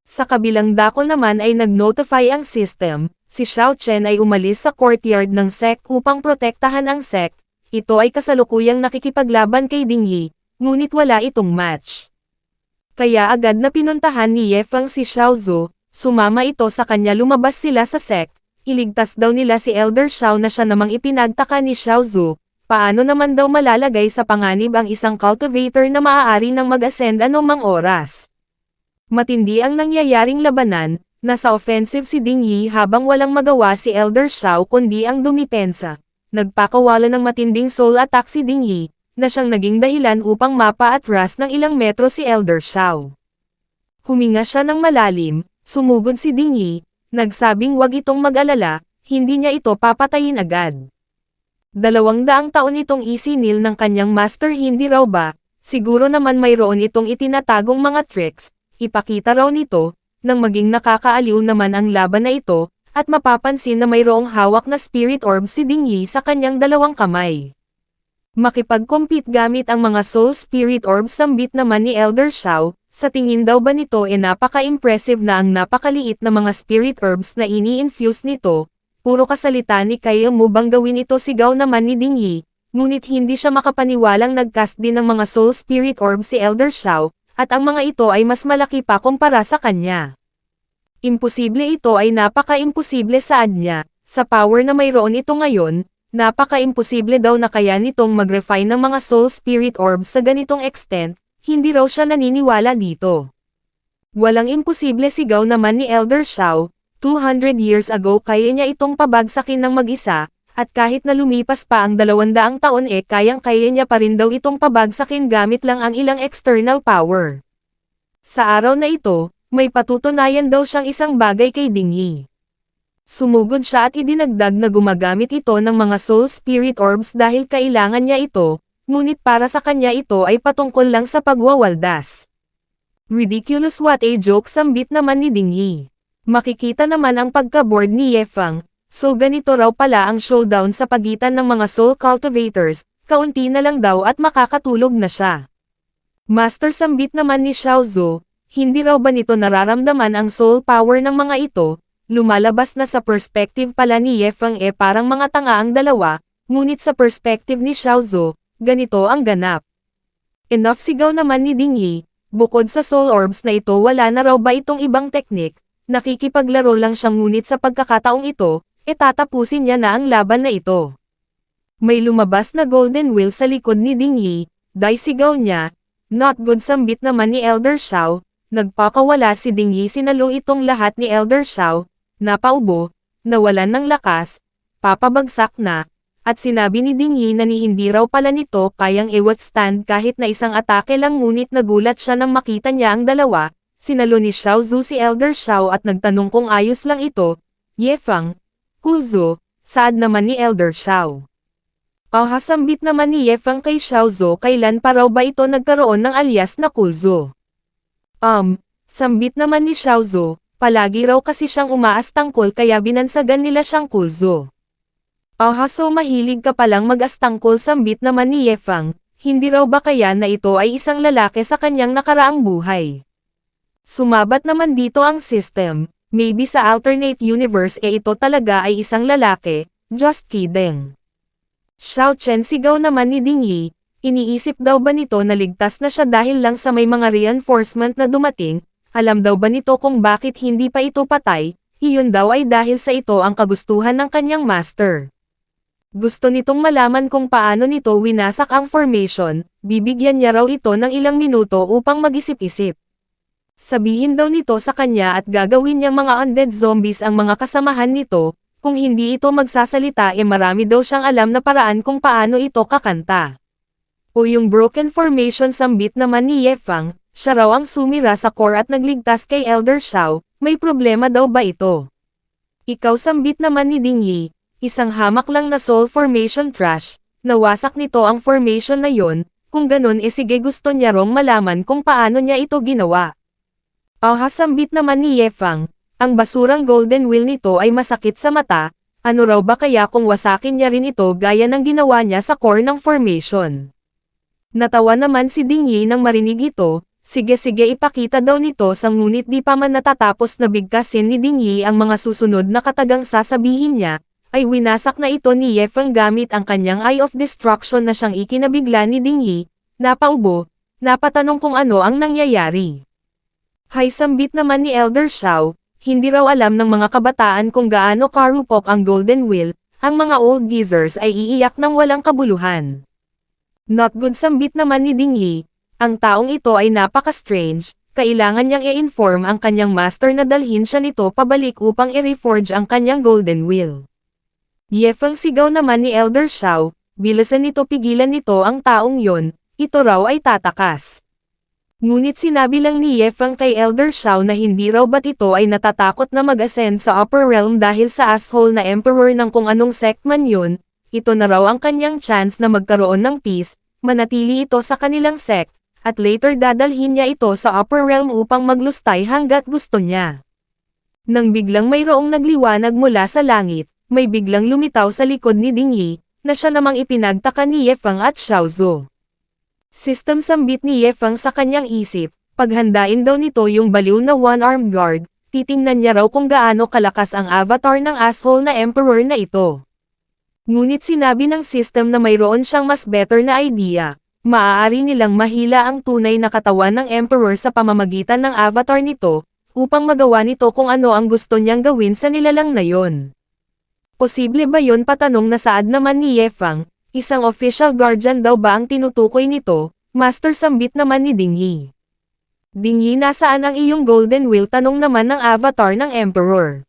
Sa kabilang dako naman ay nag-notify ang system, si Xiao Chen ay umalis sa courtyard ng sect upang protektahan ang sect, ito ay kasalukuyang nakikipaglaban kay Ding Yi, ngunit wala itong match. Kaya agad na pinuntahan ni Ye Feng si Xiao Zhu, sumama ito sa kanya lumabas sila sa sect, iligtas daw nila si Elder Xiao na siya namang ipinagtaka ni Xiao Zhu, paano naman daw malalagay sa panganib ang isang cultivator na maaari nang mag-ascend anumang oras. Matindi ang nangyayaring labanan, nasa offensive si Ding Yi habang walang magawa si Elder Xiao kundi ang dumipensa. Nagpakawala ng matinding soul attack si Ding Yi, na siyang naging dahilan upang mapa-atras ng ilang metro si Elder Xiao. Huminga siya ng malalim, sumugod si Ding Yi, nagsabing wag itong mag-alala, hindi niya ito papatayin agad. 200 taon itong isinil ng kanyang master hindi raw ba, siguro naman mayroon itong itinatagong mga tricks, ipakita raw nito, nang maging nakakaaliw naman ang laban na ito, at mapapansin na mayroong hawak na spirit orb si Ding Yi sa kanyang 2 kamay. Makipag-compete gamit ang mga soul spirit orbs sambit naman ni Elder Xiao, sa tingin daw ba nito napaka-impressive na ang napakaliit na mga spirit herbs na ini-infuse nito, puro kasalita ni kaya mo bang gawin ito sigaw naman ni Ding Yi, ngunit hindi siya makapaniwalang nagcast din ng mga soul spirit orbs si Elder Xiao, at ang mga ito ay mas malaki pa kumpara sa kanya. Imposible ito ay napaka-imposible sa niya, sa power na mayroon ito ngayon, napaka-imposible daw na kaya nitong mag-refine ng mga soul spirit orbs sa ganitong extent, hindi raw siya naniniwala dito. Walang imposible sigaw naman ni Elder Xiao, 200 years ago kaya niya itong pabagsakin ng mag-isa, at kahit na lumipas pa ang 200 taon kayang-kaya niya pa rin daw itong pabagsakin gamit lang ang ilang external power. Sa araw na ito, may patutunayan daw siyang isang bagay kay Ding Yi. Sumugod siya at idinagdag na gumagamit ito ng mga soul spirit orbs dahil kailangan niya ito, ngunit para sa kanya ito ay patungkol lang sa pagwawaldas. Ridiculous, what a joke, sambit naman ni Ding Yi. Makikita naman ang pagka-board ni Ye Feng, so ganito raw pala ang showdown sa pagitan ng mga soul cultivators, kaunti na lang daw at makakatulog na siya. Master, sambit naman ni Xiao Zhu, hindi raw ba nito nararamdaman ang soul power ng mga ito, lumalabas na sa perspective pala ni Ye Feng parang mga tanga ang dalawa, ngunit sa perspective ni Xiao Zhu, ganito ang ganap. Enough, sigaw naman ni Ding Yi, bukod sa soul orbs na ito wala na raw ba itong ibang teknik, nakikipaglaro lang siya ngunit sa pagkakataong ito, tatapusin niya na ang laban na ito. May lumabas na golden wheel sa likod ni Ding Yi, dahil sigaw niya, not good, sambit naman ni Elder Xiao, nagpakawala si Ding Yi, sinalo itong lahat ni Elder Xiao, napaubo, nawalan ng lakas, papabagsak na, at sinabi ni Ding Yi na hindi raw pala nito kayang i-withstand kahit na isang atake lang, ngunit nagulat siya nang makita niya ang dalawa, sinalo ni Xiao Zhu si Elder Xiao at nagtanong kung ayos lang ito, Ye Feng, Kulzo, saad naman ni Elder Xiao. Sambit naman ni Ye Feng kay Xiao Zhu, kailan pa raw ba ito nagkaroon ng alias na Kulzo? Sambit naman ni Xiao Zhu, palagi raw kasi siyang umaastangkol kaya binansagan nila siyang Kulzo. So mahilig ka palang mag-astangkol, sambit naman ni Ye Feng, hindi raw ba kaya na ito ay isang lalaki sa kanyang nakaraang buhay? Sumabat naman dito ang system, maybe sa alternate universe ito talaga ay isang lalaki, just kidding. Xiao Chen, sigaw naman ni Ding Yi, Iniisip daw ba nito na ligtas na siya dahil lang sa may mga reinforcement na dumating? Alam daw ba nito kung bakit hindi pa ito patay? Iyon daw ay dahil sa ito ang kagustuhan ng kanyang master. Gusto nitong malaman kung paano nito winasak ang formation, bibigyan niya raw ito ng ilang minuto upang mag-isip-isip. Sabihin daw nito sa kanya at gagawin niyang mga undead zombies ang mga kasamahan nito, kung hindi ito magsasalita marami daw siyang alam na paraan kung paano ito kakanta. O yung broken formation sambit naman ni Ye Fang, siya raw ang sumira sa core at nagligtas kay Elder Xiao, may problema daw ba ito? Ikaw sambit naman ni Ding Yi, isang hamak lang na soul formation trash, nawasak nito ang formation na yon, kung ganun sige gusto niya rong malaman kung paano niya ito ginawa. Sambit naman ni Ye Fang, ang basurang golden wheel nito ay masakit sa mata, ano raw ba kaya kung wasakin niya rin ito gaya ng ginawa niya sa core ng formation. Natawa naman si Ding Yi nang marinig ito, sige ipakita daw nito ngunit di pa man natatapos na bigkasin ni Ding Yi ang mga susunod na katagang sasabihin niya, ay winasak na ito ni Ye Fang gamit ang kanyang Eye of Destruction na siyang ikinabigla ni Ding Yi, napaubo, napatanong kung ano ang nangyayari. Sambit naman ni Elder Xiao, hindi raw alam ng mga kabataan kung gaano karupok ang Golden Wheel, ang mga old geezers ay iiyak ng walang kabuluhan. Not good sambit naman ni Ding Yi, ang taong ito ay napaka-strange, kailangan niyang i-inform ang kanyang master na dalhin siya nito pabalik upang i-reforge ang kanyang Golden Wheel. Ye Fang sigaw naman ni Elder Xiao, bilisan nito pigilan nito ang taong yon, ito raw ay tatakas. Ngunit sinabi lang ni Ye Fang kay Elder Xiao na hindi raw ba't ito ay natatakot na mag-ascend sa upper realm dahil sa asshole na emperor ng kung anong sect man yun, ito na raw ang kanyang chance na magkaroon ng peace, manatili ito sa kanilang sect, at later dadalhin niya ito sa upper realm upang maglustay hanggat gusto niya. Nang biglang mayroong nagliwanag mula sa langit, may biglang lumitaw sa likod ni Ding Yi, na siya namang ipinagtaka ni Ye Fang at Xiao Zhou. System sambit ni Ye Fang sa kanyang isip, paghandain daw nito yung baliw na one-armed guard, titingnan niya raw kung gaano kalakas ang avatar ng asshole na emperor na ito. Ngunit sinabi ng system na mayroon siyang mas better na idea, maaari nilang mahila ang tunay na katawan ng emperor sa pamamagitan ng avatar nito, upang magawa nito kung ano ang gusto niyang gawin sa nilalang na yon. Posible ba yon patanong na saad naman ni Ye Fang, isang official guardian daw ba ang tinutukoy nito, master sambit naman ni Ding Yi. Ding Yi nasaan ang iyong golden wheel tanong naman ng avatar ng emperor.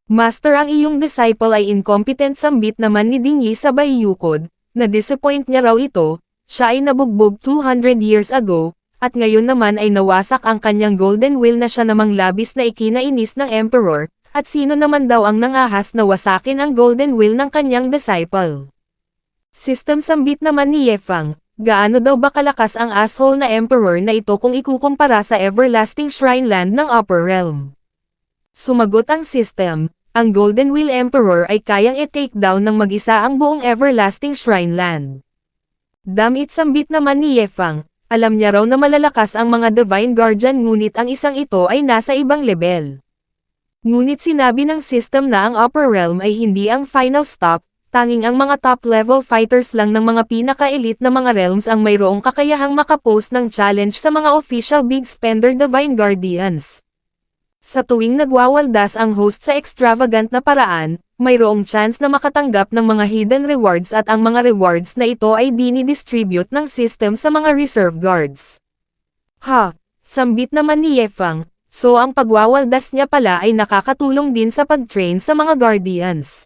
Master ang iyong disciple ay incompetent sambit naman ni Ding Yi sabay yukod, na-disappoint niya raw ito, siya ay nabugbog 200 years ago, at ngayon naman ay nawasak ang kanyang golden wheel na siya namang labis na ikinainis ng emperor, at sino naman daw ang nangahas na wasakin ang golden wheel ng kanyang disciple. System sambit naman ni Ye Fang, gaano daw ba kalakas ang asshole na emperor na ito kung ikukumpara sa everlasting shrine land ng upper realm? Sumagot ang system, ang Golden Wheel Emperor ay kayang i-take down ng mag-isa ang buong everlasting shrine land. Damn it sambit naman ni Ye Fang, alam niya raw na malalakas ang mga divine guardian ngunit ang isang ito ay nasa ibang level. Ngunit sinabi ng system na ang upper realm ay hindi ang final stop, tanging ang mga top-level fighters lang ng mga pinaka-elite na mga realms ang mayroong kakayahang makapost ng challenge sa mga official big spender divine guardians. Sa tuwing nagwawaldas ang host sa extravagant na paraan, mayroong chance na makatanggap ng mga hidden rewards at ang mga rewards na ito ay dini-distribute ng system sa mga reserve guards. Sambit naman ni Ye Fang, so ang pagwawaldas niya pala ay nakakatulong din sa pag-train sa mga guardians.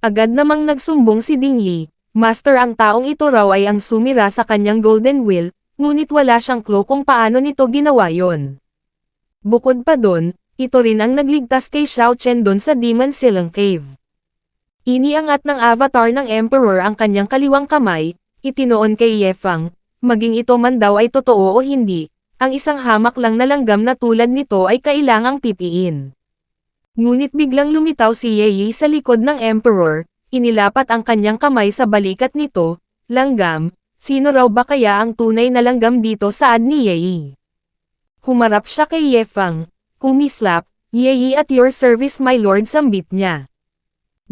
Agad namang nagsumbong si Ding Yi, master ang taong ito raw ay ang sumira sa kanyang golden wheel, ngunit wala siyang clue kung paano nito ginawa yon. Bukod pa doon, ito rin ang nagligtas kay Xiao Chen doon sa Demon Silang Cave. Iniangat ng avatar ng emperor ang kanyang kaliwang kamay, itinoon kay Ye Fang, maging ito man daw ay totoo o hindi, ang isang hamak lang na langgam na tulad nito ay kailangang pipiin. Ngunit biglang lumitaw si Ye Yi sa likod ng emperor, inilapat ang kanyang kamay sa balikat nito, langgam, sino raw ba kaya ang tunay na langgam dito saad ni Ye Yi? Humarap siya kay Ye Fang, kumislap, Ye Yi at your service my lord sambit niya.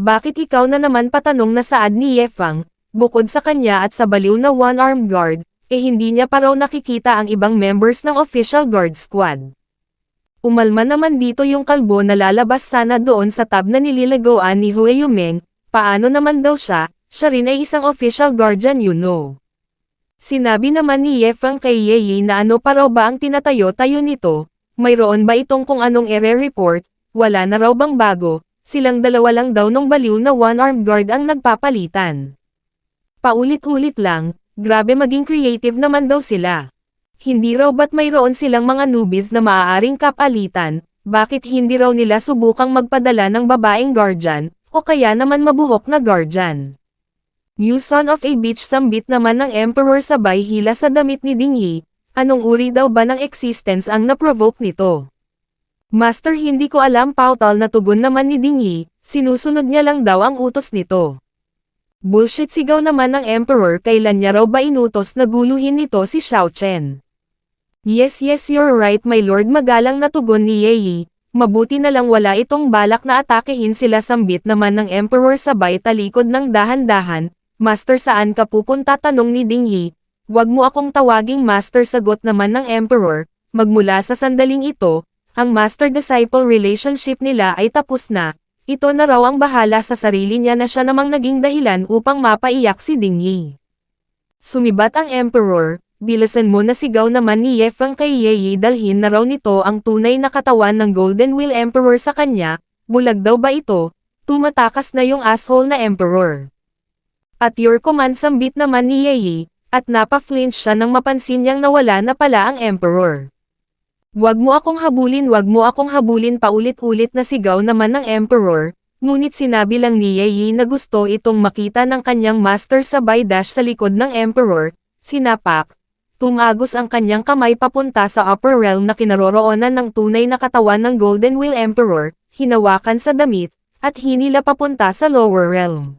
Bakit ikaw na naman patanong na saad ni Ye Fang, bukod sa kanya at sa baliw na one-armed guard, hindi niya pa raw nakikita ang ibang members ng official guard squad. Umalma naman dito yung kalbo na lalabas sana doon sa tab na nililigawan ni Hue Yumeng, paano naman daw siya rin ay isang official guardian you know. Sinabi naman ni Ye Feng kay Ye Yi na ano pa raw ba ang tinatayo-tayo nito, mayroon ba itong kung anong ere-report, wala na raw bang bago, silang dalawa lang daw nung baliw na one-armed guard ang nagpapalitan. Paulit-ulit lang, grabe maging creative naman daw sila. Hindi raw ba't mayroon silang mga newbies na maaaring kapalitan, bakit hindi raw nila subukang magpadala ng babaeng guardian, o kaya naman mabuhok na guardian. You son of a bitch, sambit naman ng Emperor sabay hila sa damit ni Ding Yi, anong uri daw ba ng existence ang naprovoke nito? Master, hindi ko alam, pautal na tugon naman ni Ding Yi, sinusunod niya lang daw ang utos nito. Bullshit, sigaw naman ng Emperor, kailan niya raw ba inutos na guluhin nito si Xiao Chen? Yes, you're right my lord, magalang na tugon ni Ye Yi, mabuti na lang wala itong balak na atakehin sila, sambit naman ng Emperor sabay talikod ng dahan-dahan. Master, saan ka pupunta, tanong ni Ding Yi. Wag mo akong tawaging master, sagot naman ng Emperor, magmula sa sandaling ito, ang master-disciple relationship nila ay tapos na. Ito na raw ang bahala sa sarili niya na siya namang naging dahilan upang mapaiyak si Ding Yi. Sumibat ang Emperor, bilisan mo na, sigaw naman ni Ye Feng kay Ye Yi, dalhin na raw nito ang tunay na katawan ng Golden Wheel Emperor sa kanya, bulag daw ba ito, tumatakas na yung asshole na Emperor. At your command, sambit naman ni Ye Yi, at napa-flinch siya nang mapansin niyang nawala na pala ang Emperor. Wag mo akong habulin, paulit-ulit na sigaw naman ng Emperor, ngunit sinabi lang ni Ye Yi na gusto itong makita ng kanyang master, sabay dash sa likod ng Emperor, sinapak, tumagos ang kanyang kamay papunta sa upper realm na kinaroroonan ng tunay na katawan ng Golden Wheel Emperor, hinawakan sa damit, at hinila papunta sa lower realm.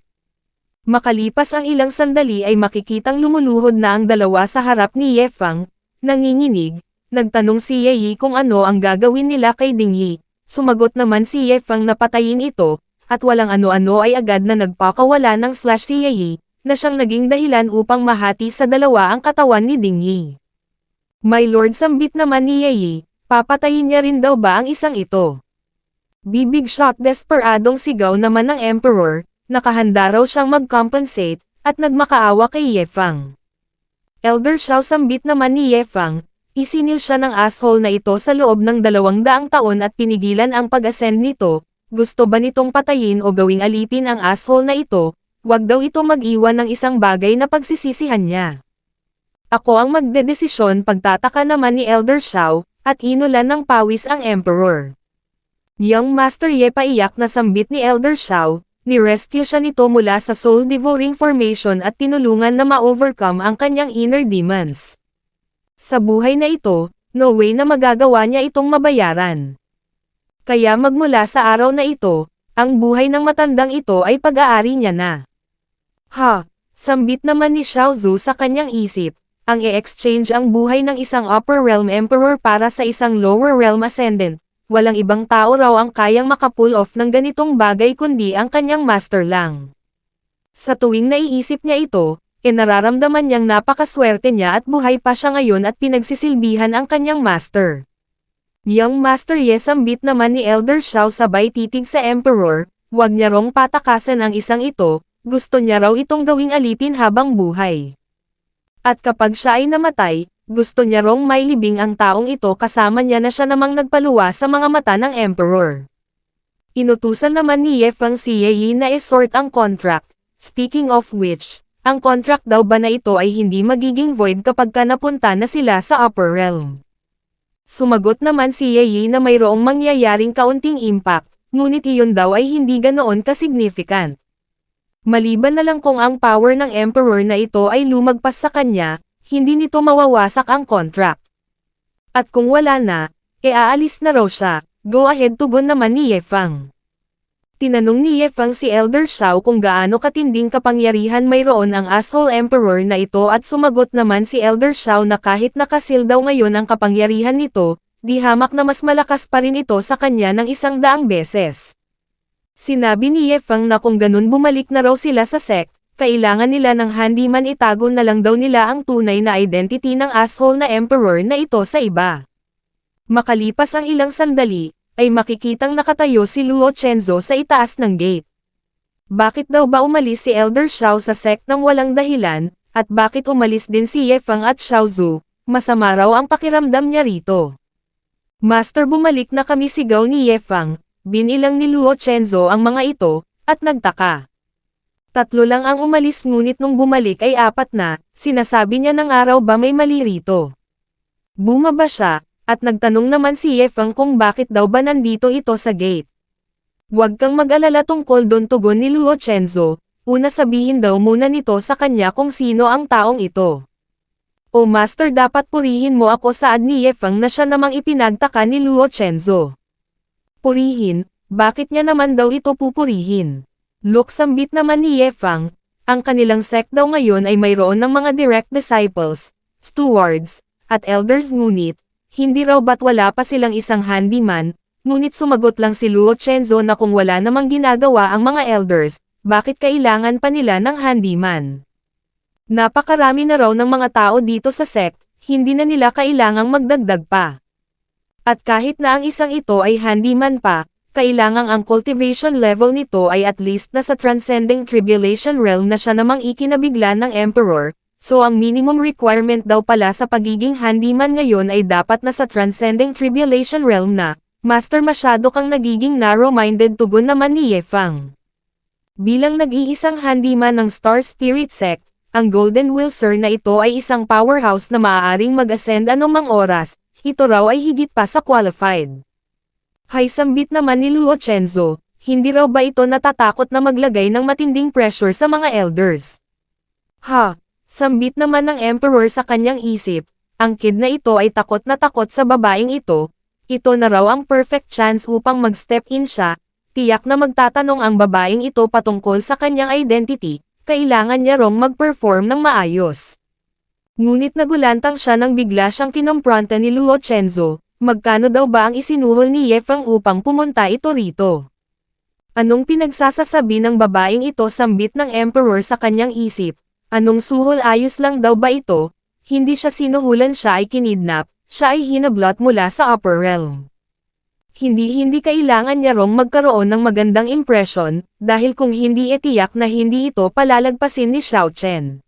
Makalipas ang ilang sandali ay makikitang lumuluhod na ang dalawa sa harap ni Ye Feng, nanginginig. Nagtanong si Ye Yi kung ano ang gagawin nila kay Ding Yi. Sumagot naman si Ye Feng na patayin ito, at walang ano-ano ay agad na nagpakawala ng slash si Ye Yi, na siyang naging dahilan upang mahati sa dalawa ang katawan ni Ding Yi. My lord, sambit naman ni Ye Yi, papatayin niya rin daw ba ang isang ito? Bibig shot, desperadong sigaw naman ng Emperor, nakahanda raw siyang mag-compensate, at nagmakaawa kay Ye Feng. Elder Xiao, sambit naman ni Ye Feng, isinil siya ng asshole na ito sa loob ng 200 taon at pinigilan ang pag-ascend nito, gusto ba nitong patayin o gawing alipin ang asshole na ito, wag daw ito mag-iwan ng isang bagay na pagsisisihan niya. Ako ang magdedesisyon, pagtataka naman ni Elder Xiao, at inulan ng pawis ang Emperor. Young Master Ye, paiyak na sambit ni Elder Xiao, ni-rescue siya nito mula sa soul devouring formation at tinulungan na ma-overcome ang kanyang inner demons. Sa buhay na ito, no way na magagawa niya itong mabayaran. Kaya magmula sa araw na ito, ang buhay ng matandang ito ay pag-aari niya na. Ha, sambit naman ni Xiao Zhu sa kanyang isip, ang i-exchange ang buhay ng isang upper realm emperor para sa isang lower realm ascendant, walang ibang tao raw ang kayang makapull off ng ganitong bagay kundi ang kanyang master lang. Sa tuwing naiisip niya ito, nararamdaman niyang napakaswerte niya at buhay pa siya ngayon at pinagsisilbihan ang kanyang master. Young Master Ye, sambit naman ni Elder Xiao sabay titig sa Emperor, wag niya rong patakasan ang isang ito, gusto niya raw itong gawing alipin habang buhay. At kapag siya ay namatay, gusto niya rong mailibing ang taong ito kasama niya na siya namang nagpaluwa sa mga mata ng Emperor. Inutusan naman ni Ye Feng si Ye Yi na isort ang contract, speaking of which, ang contract daw ba na ito ay hindi magiging void kapag ka napunta na sila sa upper realm. Sumagot naman si Ye Yi na mayroong mangyayaring kaunting impact, ngunit iyon daw ay hindi ganoon ka-significant. Maliban na lang kung ang power ng Emperor na ito ay lumagpas sa kanya, hindi nito mawawasak ang contract. At kung wala na, aalis na raw siya, go ahead, tugon naman ni Ye Feng. Tinanong ni Ye Feng si Elder Xiao kung gaano katinding kapangyarihan mayroon ang asshole emperor na ito at sumagot naman si Elder Xiao na kahit nakasil daw ngayon ang kapangyarihan nito, di hamak na mas malakas pa rin ito sa kanya ng 100 beses. Sinabi ni Ye Feng na kung ganun bumalik na raw sila sa sect, kailangan nila ng handyman, itago na lang daw nila ang tunay na identity ng asshole na emperor na ito sa iba. Makalipas ang ilang sandali, ay makikitang nakatayo si Luo Chenzo sa itaas ng gate. Bakit daw ba umalis si Elder Xiao sa sect ng walang dahilan, at bakit umalis din si Ye Fang at Xiao Zhu? Masama raw ang pakiramdam niya rito. Master, bumalik na kami, sigaw ni Ye Fang. Binilang ni Luo Chenzo ang mga ito, at nagtaka. 3 lang ang umalis, ngunit nung bumalik ay 4 na, sinasabi niya ng araw ba may mali rito. Bumaba siya, at nagtanong naman si Ye Fang kung bakit daw ba nandito ito sa gate. Huwag kang mag-alala tungkol doon, tugon ni Luo Chenzo, una sabihin daw muna nito sa kanya kung sino ang taong ito. O Master, dapat purihin mo ako, saad ni Ye Fang na siya namang ipinagtaka ni Luo Chenzo. Purihin? Bakit niya naman daw ito pupurihin? Look, sambit naman ni Ye Fang, ang kanilang sect daw ngayon ay mayroon ng mga direct disciples, stewards, at elders, ngunit, hindi raw ba't wala pa silang isang handyman, ngunit sumagot lang si Luo Chenzo na kung wala namang ginagawa ang mga elders, bakit kailangan pa nila ng handyman? Napakarami na raw ng mga tao dito sa sect, hindi na nila kailangang magdagdag pa. At kahit na ang isang ito ay handyman pa, kailangang ang cultivation level nito ay at least nasa transcending tribulation realm na siya namang ikinabigla ng emperor, so ang minimum requirement daw pala sa pagiging handyman ngayon ay dapat nasa transcending tribulation realm na. Master, masyado kang nagiging narrow-minded, tugon naman ni Ye Fang. Bilang nag-iisang handyman ng Star Spirit Sect, ang Golden Wheelser na ito ay isang powerhouse na maaaring mag-ascend anumang oras, ito raw ay higit pa sa qualified. Hay, sambit naman ni Luo Chenzo, hindi raw ba ito natatakot na maglagay ng matinding pressure sa mga elders? Ha, sambit naman ng emperor sa kanyang isip, ang kid na ito ay takot na takot sa babaeng ito na raw ang perfect chance upang mag-step in siya, tiyak na magtatanong ang babaeng ito patungkol sa kanyang identity, kailangan niya rong mag-perform ng maayos. Ngunit nagulantang siya nang bigla siyang kinompronta ni Luo Chenzo. Magkano daw ba ang isinuhol ni Ye Fang upang pumunta ito rito? Anong pinagsasasabi ng babaeng ito, sambit ng emperor sa kanyang isip? Anong suhol, ayos lang daw ba ito? Hindi siya sinuhulan, siya ay kinidnap, siya ay hinablot mula sa upper realm. Hindi kailangan niya rong magkaroon ng magandang impression, dahil kung hindi itiyak na hindi ito palalagpasin ni Xiao Chen.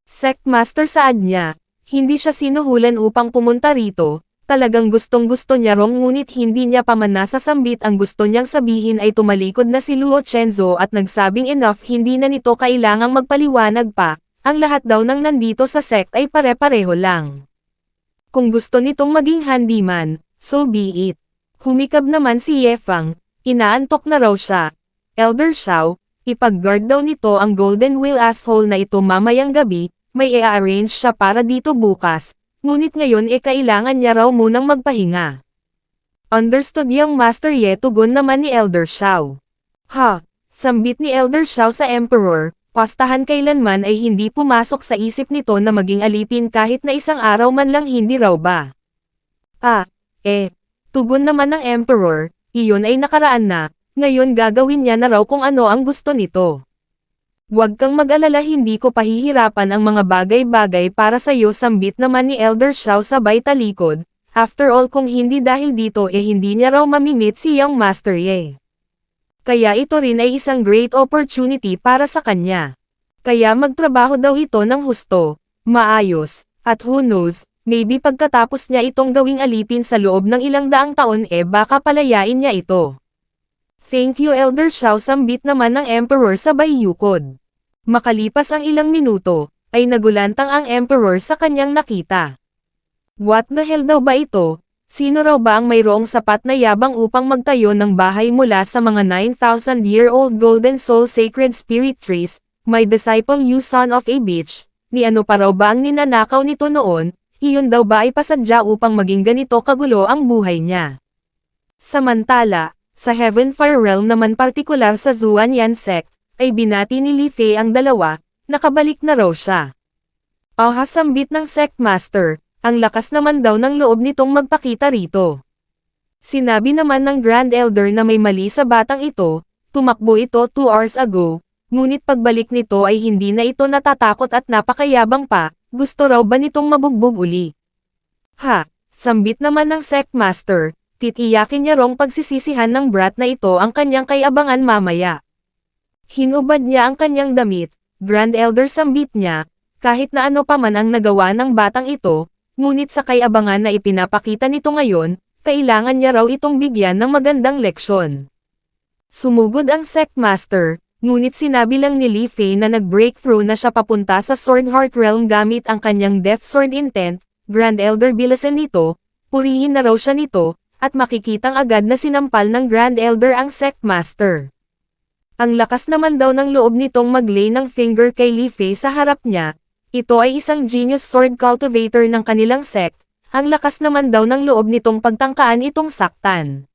Sect Master, saad niya, hindi siya sinuhulan upang pumunta rito. Talagang gustong-gusto niya rong, ngunit hindi niya pa man nasasambit ang gusto niyang sabihin ay tumalikod na si Luo Chenzo at nagsabing enough, hindi na nito kailangang magpaliwanag pa, ang lahat daw ng nandito sa sect ay pare-pareho lang. Kung gusto nitong maging handyman, so be it. Humikab naman si Ye Fang, inaantok na raw siya. Elder Xiao, ipag-guard daw nito ang Golden Wheel asshole na ito mamayang gabi, may i-arrange siya para dito bukas. Ngunit ngayon kailangan niya raw munang magpahinga. Understood, young Master Ye, tugon naman ni Elder Xiao. Ha, sambit ni Elder Xiao sa Emperor, pastahan kailanman ay hindi pumasok sa isip nito na maging alipin kahit na isang araw man lang, hindi raw ba? Tugon naman ng Emperor, iyon ay nakaraan na, ngayon gagawin niya na raw kung ano ang gusto nito. Huwag kang mag-alala, hindi ko pahihirapan ang mga bagay-bagay para sa iyo, sambit naman ni Elder Xiao sabay talikod. After all, kung hindi dahil dito hindi niya raw mamimit si young Master Ye. Kaya ito rin ay isang great opportunity para sa kanya. Kaya magtrabaho daw ito ng husto, maayos, at who knows, maybe pagkatapos niya itong gawing alipin sa loob ng ilang daang taon baka palayain niya ito. Thank you, Elder Xiao, sambit naman ng Emperor sabay yukod. Makalipas ang ilang minuto, ay nagulantang ang Emperor sa kanyang nakita. What the hell daw ba ito? Sino raw ba ang mayroong sapat na yabang upang magtayo ng bahay mula sa mga 9,000-year-old Golden Soul Sacred Spirit Trees? My disciple, you son of a bitch. Ni ano pa raw ba ang ninanakaw nito noon? Iyon daw ba ay pasadya upang maging ganito kagulo ang buhay niya? Samantala, sa Heavenfire Realm naman, partikular sa Zuanyan Sect, ay binati ni Li Fei ang dalawa, nakabalik na raw siya. Sambit ng Sect Master, ang lakas naman daw ng loob nitong magpakita rito. Sinabi naman ng Grand Elder na may mali sa batang ito, tumakbo ito 2 hours ago, Ngunit pagbalik nito ay hindi na ito natatakot at napakayabang pa, gusto raw ba nitong mabugbog uli? Ha, sambit naman ng Sect Master, titiyakin niya rong pagsisisihan ng brat na ito ang kanyang kayabangan mamaya. Hinubad niya ang kanyang damit, Grand Elder sambit niya, kahit na ano pa man ang nagawa ng batang ito, ngunit sa kayabangan na ipinapakita nito ngayon, kailangan niya raw itong bigyan ng magandang leksyon. Sumugod ang Sect Master, ngunit sinabi lang ni Li Fei na nag-breakthrough na siya papunta sa Sword Heart Realm gamit ang kanyang Death Sword Intent. Grand Elder bilasan nito, purihin na raw siya nito, at makikitang agad na sinampal ng Grand Elder ang Sect Master. Ang lakas naman daw ng loob nitong mag-lay ng finger kay Li Fei sa harap niya, ito ay isang genius sword cultivator ng kanilang sect, ang lakas naman daw ng loob nitong pagtangkaan itong saktan.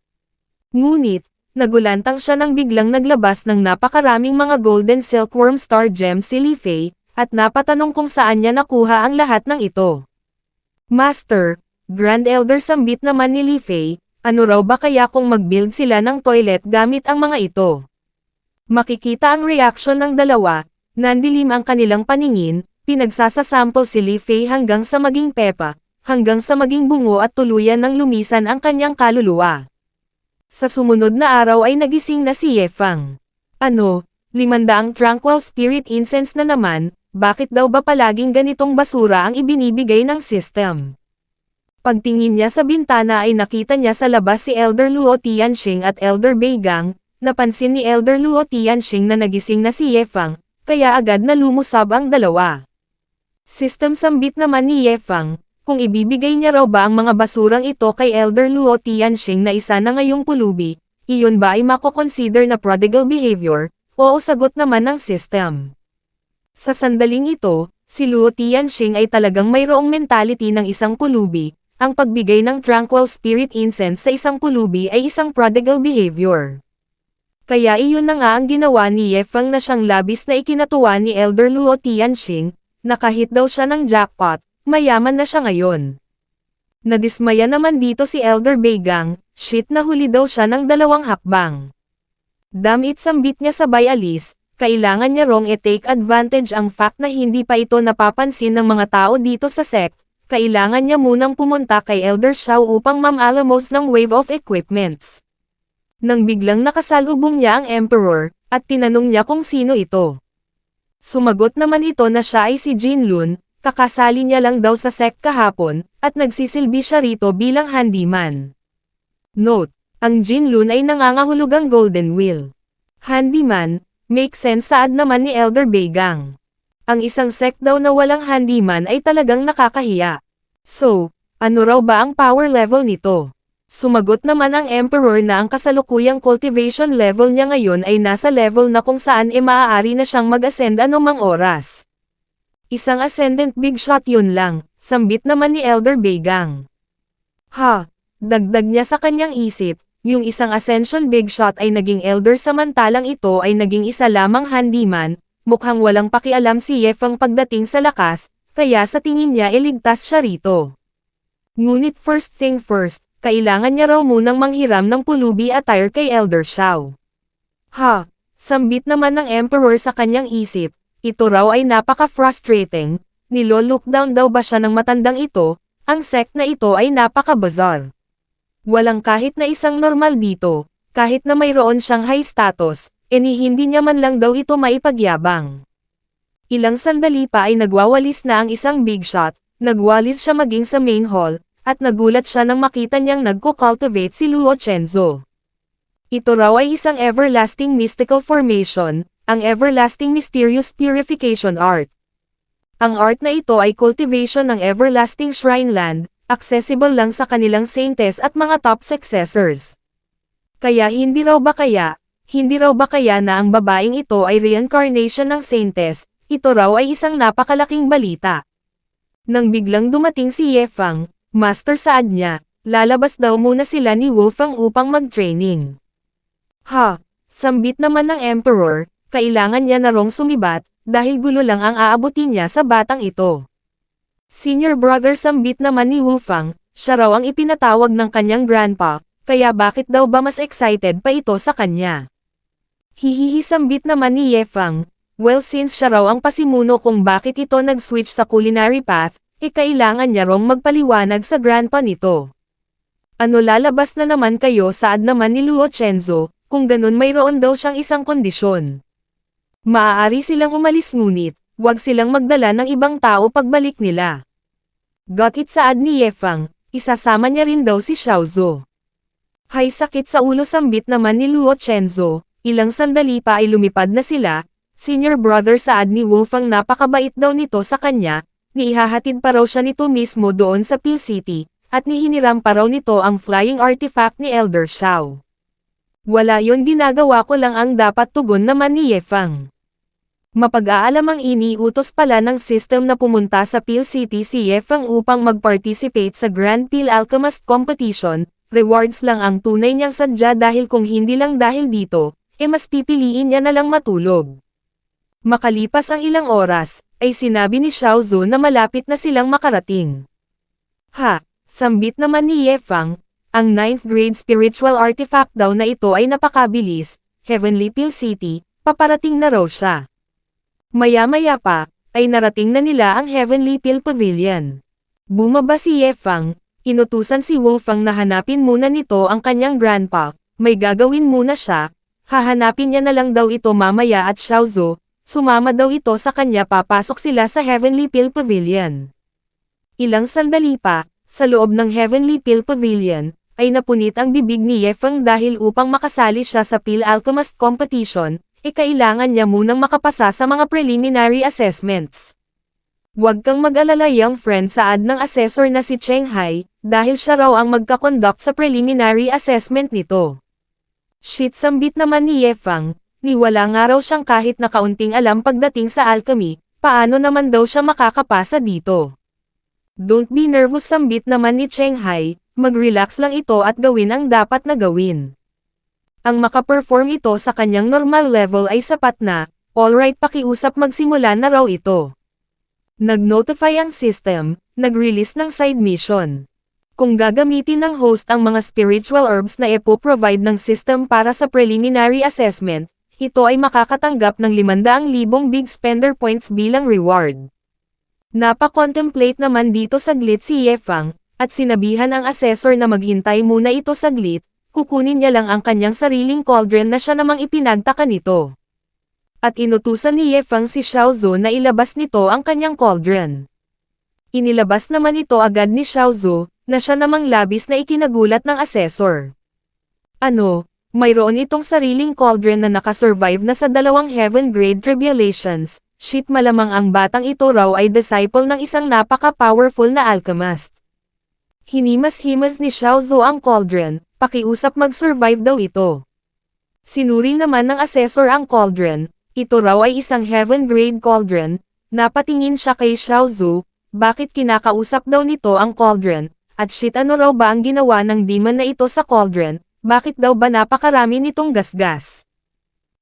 Ngunit, nagulantang siya nang biglang naglabas ng napakaraming mga golden silkworm star gems si Li Fei, at napatanong kung saan niya nakuha ang lahat ng ito. Master, Grand Elder sambit naman ni Li Fei, ano raw ba kaya kung mag-build sila ng toilet gamit ang mga ito? Makikita ang reaksyon ng dalawa, nandilim ang kanilang paningin, pinagsasasample si Li Fei hanggang sa maging pepa, hanggang sa maging bungo at tuluyan ng lumisan ang kanyang kaluluwa. Sa sumunod na araw ay nagising na si Ye Fang. Ano, 500 tranquil spirit incense na naman, bakit daw ba palaging ganitong basura ang ibinibigay ng system? Pagtingin niya sa bintana ay nakita niya sa labas si Elder Luo Tianxing at Elder Beigang, napansin ni Elder Luo Tianxing na nagising na si Ye Fang, kaya agad na lumusab ang dalawa. System sambit naman ni Ye Fang, kung ibibigay niya raw ba ang mga basurang ito kay Elder Luo Tianxing na isa na ngayong pulubi, iyon ba ay mako-consider na prodigal behavior, o sagot naman ng system. Sa sandaling ito, si Luo Tianxing ay talagang mayroong mentality ng isang pulubi, ang pagbigay ng tranquil spirit incense sa isang pulubi ay isang prodigal behavior. Kaya iyon na nga ang ginawa ni Ye Fang na siyang labis na ikinatuwa ni Elder Luo Tianxing, na kahit daw siya ng jackpot, mayaman na siya ngayon. Nadismaya naman dito si Elder Beigang, shit na huli daw siya ng 2 hakbang. Damit sambit niya sabay alis, kailangan niya rong i-take advantage ang fact na hindi pa ito napapansin ng mga tao dito sa sect, kailangan niya munang pumunta kay Elder Xiao upang mamalamos ng wave of equipments. Nang biglang nakasalubong niya ang Emperor, at tinanong niya kung sino ito. Sumagot naman ito na siya ay si Jin Lun, kakasali niya lang daw sa sect kahapon, at nagsisilbi siya rito bilang handyman. Note, ang Jin Lun ay nangangahulugang golden wheel. Handyman, make sense saad naman ni Elder Beigang. Ang isang sect daw na walang handyman ay talagang nakakahiya. So, ano raw ba ang power level nito? Sumagot naman ang Emperor na ang kasalukuyang cultivation level niya ngayon ay nasa level na kung saan maaari na siyang mag-ascend anumang oras. Isang ascendant big shot yun lang, sambit naman ni Elder Beigang. Ha, dagdag niya sa kanyang isip, yung isang ascension big shot ay naging elder samantalang ito ay naging isa lamang handyman, mukhang walang pakialam si Ye Fang pagdating sa lakas, kaya sa tingin niya iligtas siya rito. Ngunit first thing first, kailangan niya raw munang manghiram ng pulubi attire kay Elder Xiao. Ha, sambit naman ng Emperor sa kanyang isip, ito raw ay napaka-frustrating, nilo-lookdown daw ba siya ng matandang ito, ang sect na ito ay napaka-bizarre. Walang kahit na isang normal dito, kahit na mayroon siyang high status, hindi niya man lang daw ito maipagyabang. Ilang sandali pa ay nagwawalis na ang isang big shot, nagwalis siya maging sa main hall, at nagulat siya nang makita niyang nagko-cultivate si Luo Chenzo. Ito raw ay isang everlasting mystical formation, ang everlasting mysterious purification art. Ang art na ito ay cultivation ng everlasting shrine land, accessible lang sa kanilang saintes at mga top successors. Kaya hindi raw ba kaya na ang babaeng ito ay reincarnation ng saintes, ito raw ay isang napakalaking balita. Nang biglang dumating si Ye Fang, master saad niya, lalabas daw muna sila ni Wolfang upang mag-training. Ha, sambit naman ng Emperor, kailangan niya na rong sumibat, dahil gulo lang ang aabutin niya sa batang ito. Senior brother sambit naman ni Wolfang, siya raw ang ipinatawag ng kanyang grandpa, kaya bakit daw ba mas excited pa ito sa kanya? Hihihisambit naman ni Yefang, well since siya raw ang pasimuno kung bakit ito nag-switch sa culinary path, kailangan niya rong magpaliwanag sa grandpa nito. Ano lalabas na naman kayo saad naman ni Luo Chenzo, kung ganun mayroon daw siyang isang kondisyon. Maaari silang umalis ngunit, wag silang magdala ng ibang tao pagbalik nila. Got it saad ni Yefang, isasama niya rin daw si Xiaozu. Hay sakit sa ulo sambit naman ni Luo Chenzo, ilang sandali pa ay lumipad na sila, senior brother saad ni Wolfang napakabait daw nito sa kanya, niihahatid pa raw siya nito mismo doon sa Pil City, at nihiniram pa raw nito ang flying artifact ni Elder Xiao. Wala yon ginagawa ko lang ang dapat tugon naman ni Yefang. Mapag-aalamang iniutos pala ng system na pumunta sa Pil City si Yefang upang mag-participate sa Grand Pil Alchemist Competition, rewards lang ang tunay niyang sadya dahil kung hindi lang dahil dito, mas pipiliin niya na lang matulog. Makalipas ang ilang oras, ay sinabi ni Xiaozu na malapit na silang makarating. Sambit naman ni Yefang, ang 9th grade spiritual artifact daw na ito ay napakabilis, Heavenly Pil City, paparating na raw siya. Maya-maya pa, ay narating na nila ang Heavenly Pil Pavilion. Bumaba si Yefang, inutusan si Wolfang na hanapin muna nito ang kanyang grandpa, may gagawin muna siya, hahanapin niya na lang daw ito mamaya at Xiaozu, sumama daw ito sa kanya papasok sila sa Heavenly Pil Pavilion. Ilang sandali pa, sa loob ng Heavenly Pil Pavilion, ay napunit ang bibig ni Yefang dahil upang makasali siya sa Pil Alchemist Competition, kailangan niya munang makapasa sa mga preliminary assessments. Huwag kang mag-alala young friend saad ng assessor na si Cheng Hai, dahil siya raw ang magkakonduct sa preliminary assessment nito. Shit sambit naman ni Yefang, niwala nga raw siyang kahit na kaunting alam pagdating sa alchemy, paano naman daw siya makakapasa dito. Don't be nervous sambit naman ni Cheng Hai, mag-relax lang ito at gawin ang dapat na gawin. Ang makaperform ito sa kanyang normal level ay sapat na, alright pakiusap magsimula na raw ito. Nag-notify ang system, nag-release ng side mission. Kung gagamitin ng host ang mga spiritual herbs na provide ng system para sa preliminary assessment, ito ay makakatanggap ng 500,000 big spender points bilang reward. Napa-contemplate naman dito saglit si Yefang, at sinabihan ang assessor na maghintay muna ito saglit, kukunin niya lang ang kanyang sariling cauldron na siya namang ipinagtaka nito. At inutusan ni Yefang si Xiaozu na ilabas nito ang kanyang cauldron. Inilabas naman ito agad ni Xiaozu, na siya namang labis na ikinagulat ng assessor. Ano, mayroon itong sariling cauldron na nakasurvive na sa 2 heaven grade tribulations, shit malamang ang batang ito raw ay disciple ng isang napaka-powerful na alchemist. Hinimas-himas ni Xiaozu ang cauldron, pakiusap mag-survive daw ito. Sinuri naman ng assessor ang cauldron, ito raw ay isang heaven grade cauldron, napatingin siya kay Xiaozu, bakit kinakausap daw nito ang cauldron, at shit ano raw ba ang ginawa ng demon na ito sa cauldron, bakit daw ba napakarami nitong gasgas?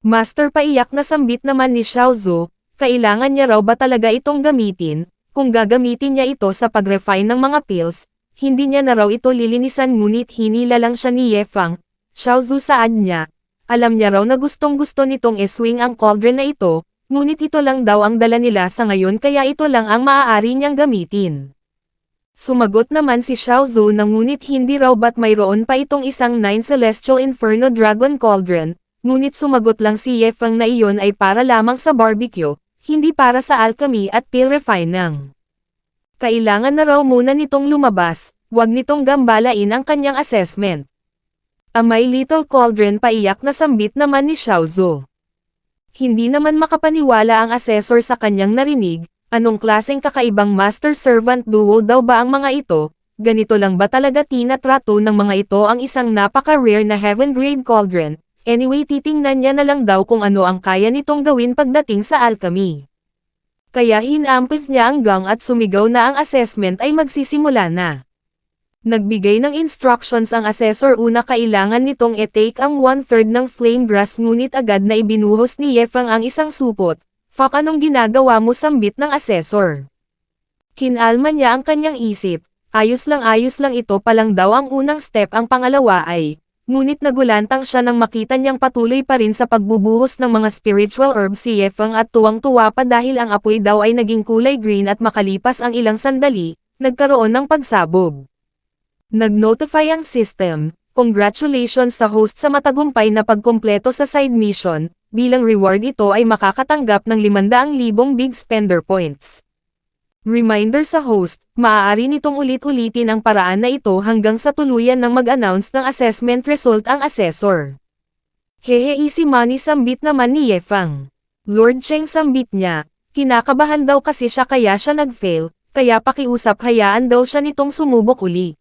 Master paiyak na sambit naman ni Xiaozu, kailangan niya raw ba talaga itong gamitin, kung gagamitin niya ito sa pag-refine ng mga pills, hindi niya na raw ito lilinisan ngunit hinila lang siya ni Yefang, Xiaozu saad niya, alam niya raw na gustong-gusto nitong iswing ang cauldron na ito, ngunit ito lang daw ang dala nila sa ngayon kaya ito lang ang maaari niyang gamitin. Sumagot naman si Xiaozu na ngunit hindi raw ba't mayroon pa itong isang 9 Celestial Inferno Dragon Cauldron, ngunit sumagot lang si Yefang na iyon ay para lamang sa barbecue, hindi para sa alchemy at pill refining. Kailangan na raw muna nitong lumabas, wag nitong gambalain ang kanyang assessment. A My Little Cauldron paiyak na sambit naman ni Xiaozu. Hindi naman makapaniwala ang assessor sa kanyang narinig, anong klaseng kakaibang master-servant duo daw ba ang mga ito, ganito lang ba talaga tinatrato ng mga ito ang isang napaka-rare na heaven-grade cauldron, anyway titingnan niya na lang daw kung ano ang kaya nitong gawin pagdating sa alchemy. Kaya hinampis niya ang gang at sumigaw na ang assessment ay magsisimula na. Nagbigay ng instructions ang assessor una kailangan nitong take ang 1/3 ng flame grass ngunit agad na ibinuhos ni Yefang ang isang supot. Fuck anong ginagawa mo sambit ng assessor. Kinalma niya ang kanyang isip, ayos lang ito pa lang daw ang unang step ang pangalawa ay, Ngunit nagulantang siya nang makita niyang patuloy pa rin sa pagbubuhos ng mga spiritual herbs si Ye Feng at tuwang-tuwa pa dahil ang apoy daw ay naging kulay green at makalipas ang ilang sandali, nagkaroon ng pagsabog. Nag-notify ang system, congratulations sa host sa matagumpay na pagkumpleto sa side mission, bilang reward ito ay makakatanggap ng 500,000 big spender points. Reminder sa host, maaari nitong ulit-ulitin ang paraan na ito hanggang sa tuluyan ng mag-announce ng assessment result ang assessor. Hehe, easy money, sambit naman ni Ye Feng. Lord Cheng, sambit niya, kinakabahan daw kasi siya kaya siya nag-fail, kaya pakiusap hayaan daw siya nitong sumubok uli.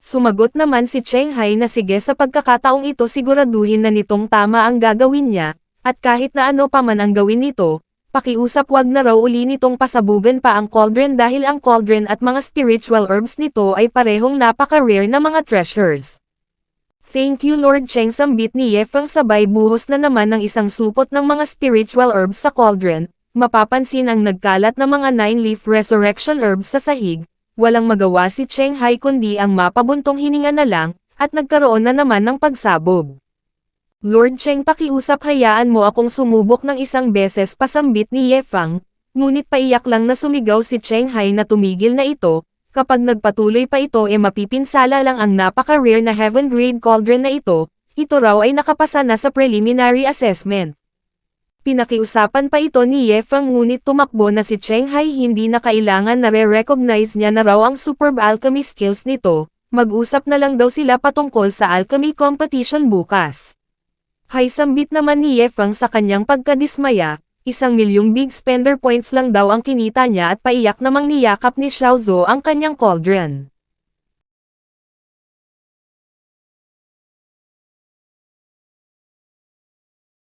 Sumagot naman si Cheng Hai na sige, sa pagkakataong ito siguraduhin na nitong tama ang gagawin niya, at kahit na ano pa man ang gawin nito, pakiusap wag na raw uli nitong pasabugan pa ang cauldron dahil ang cauldron at mga spiritual herbs nito ay parehong napaka-rare na mga treasures. Thank you Lord Cheng, sambit ni Ye Feng sabay buhos na naman ng isang supot ng mga spiritual herbs sa cauldron, mapapansin ang nagkalat na mga 9-leaf resurrection herbs sa sahig, walang magawa si Cheng Hai kundi ang mapabuntong hininga na lang, at nagkaroon na naman ng pagsabog. Lord Cheng, pakiusap hayaan mo akong sumubok ng isang beses, pasambit ni Ye Feng, ngunit paiyak lang na sumigaw si Cheng Hai na tumigil na ito, kapag nagpatuloy pa ito mapipinsala lang ang napaka-rare na heaven grade cauldron na ito raw ay nakapasa na sa preliminary assessment. Pinakiusapan pa ito ni Ye Feng ngunit tumakbo na si Cheng Hai, hindi na kailangan na re-recognize niya na raw ang superb alchemy skills nito, mag-usap na lang daw sila patungkol sa alchemy competition bukas. Hay, sambit naman ni Ye Feng sa kanyang pagkadismaya, 1,000,000 big spender points lang daw ang kinita niya at paiyak namang niyakap ni Xiao Zhou ang kanyang cauldron.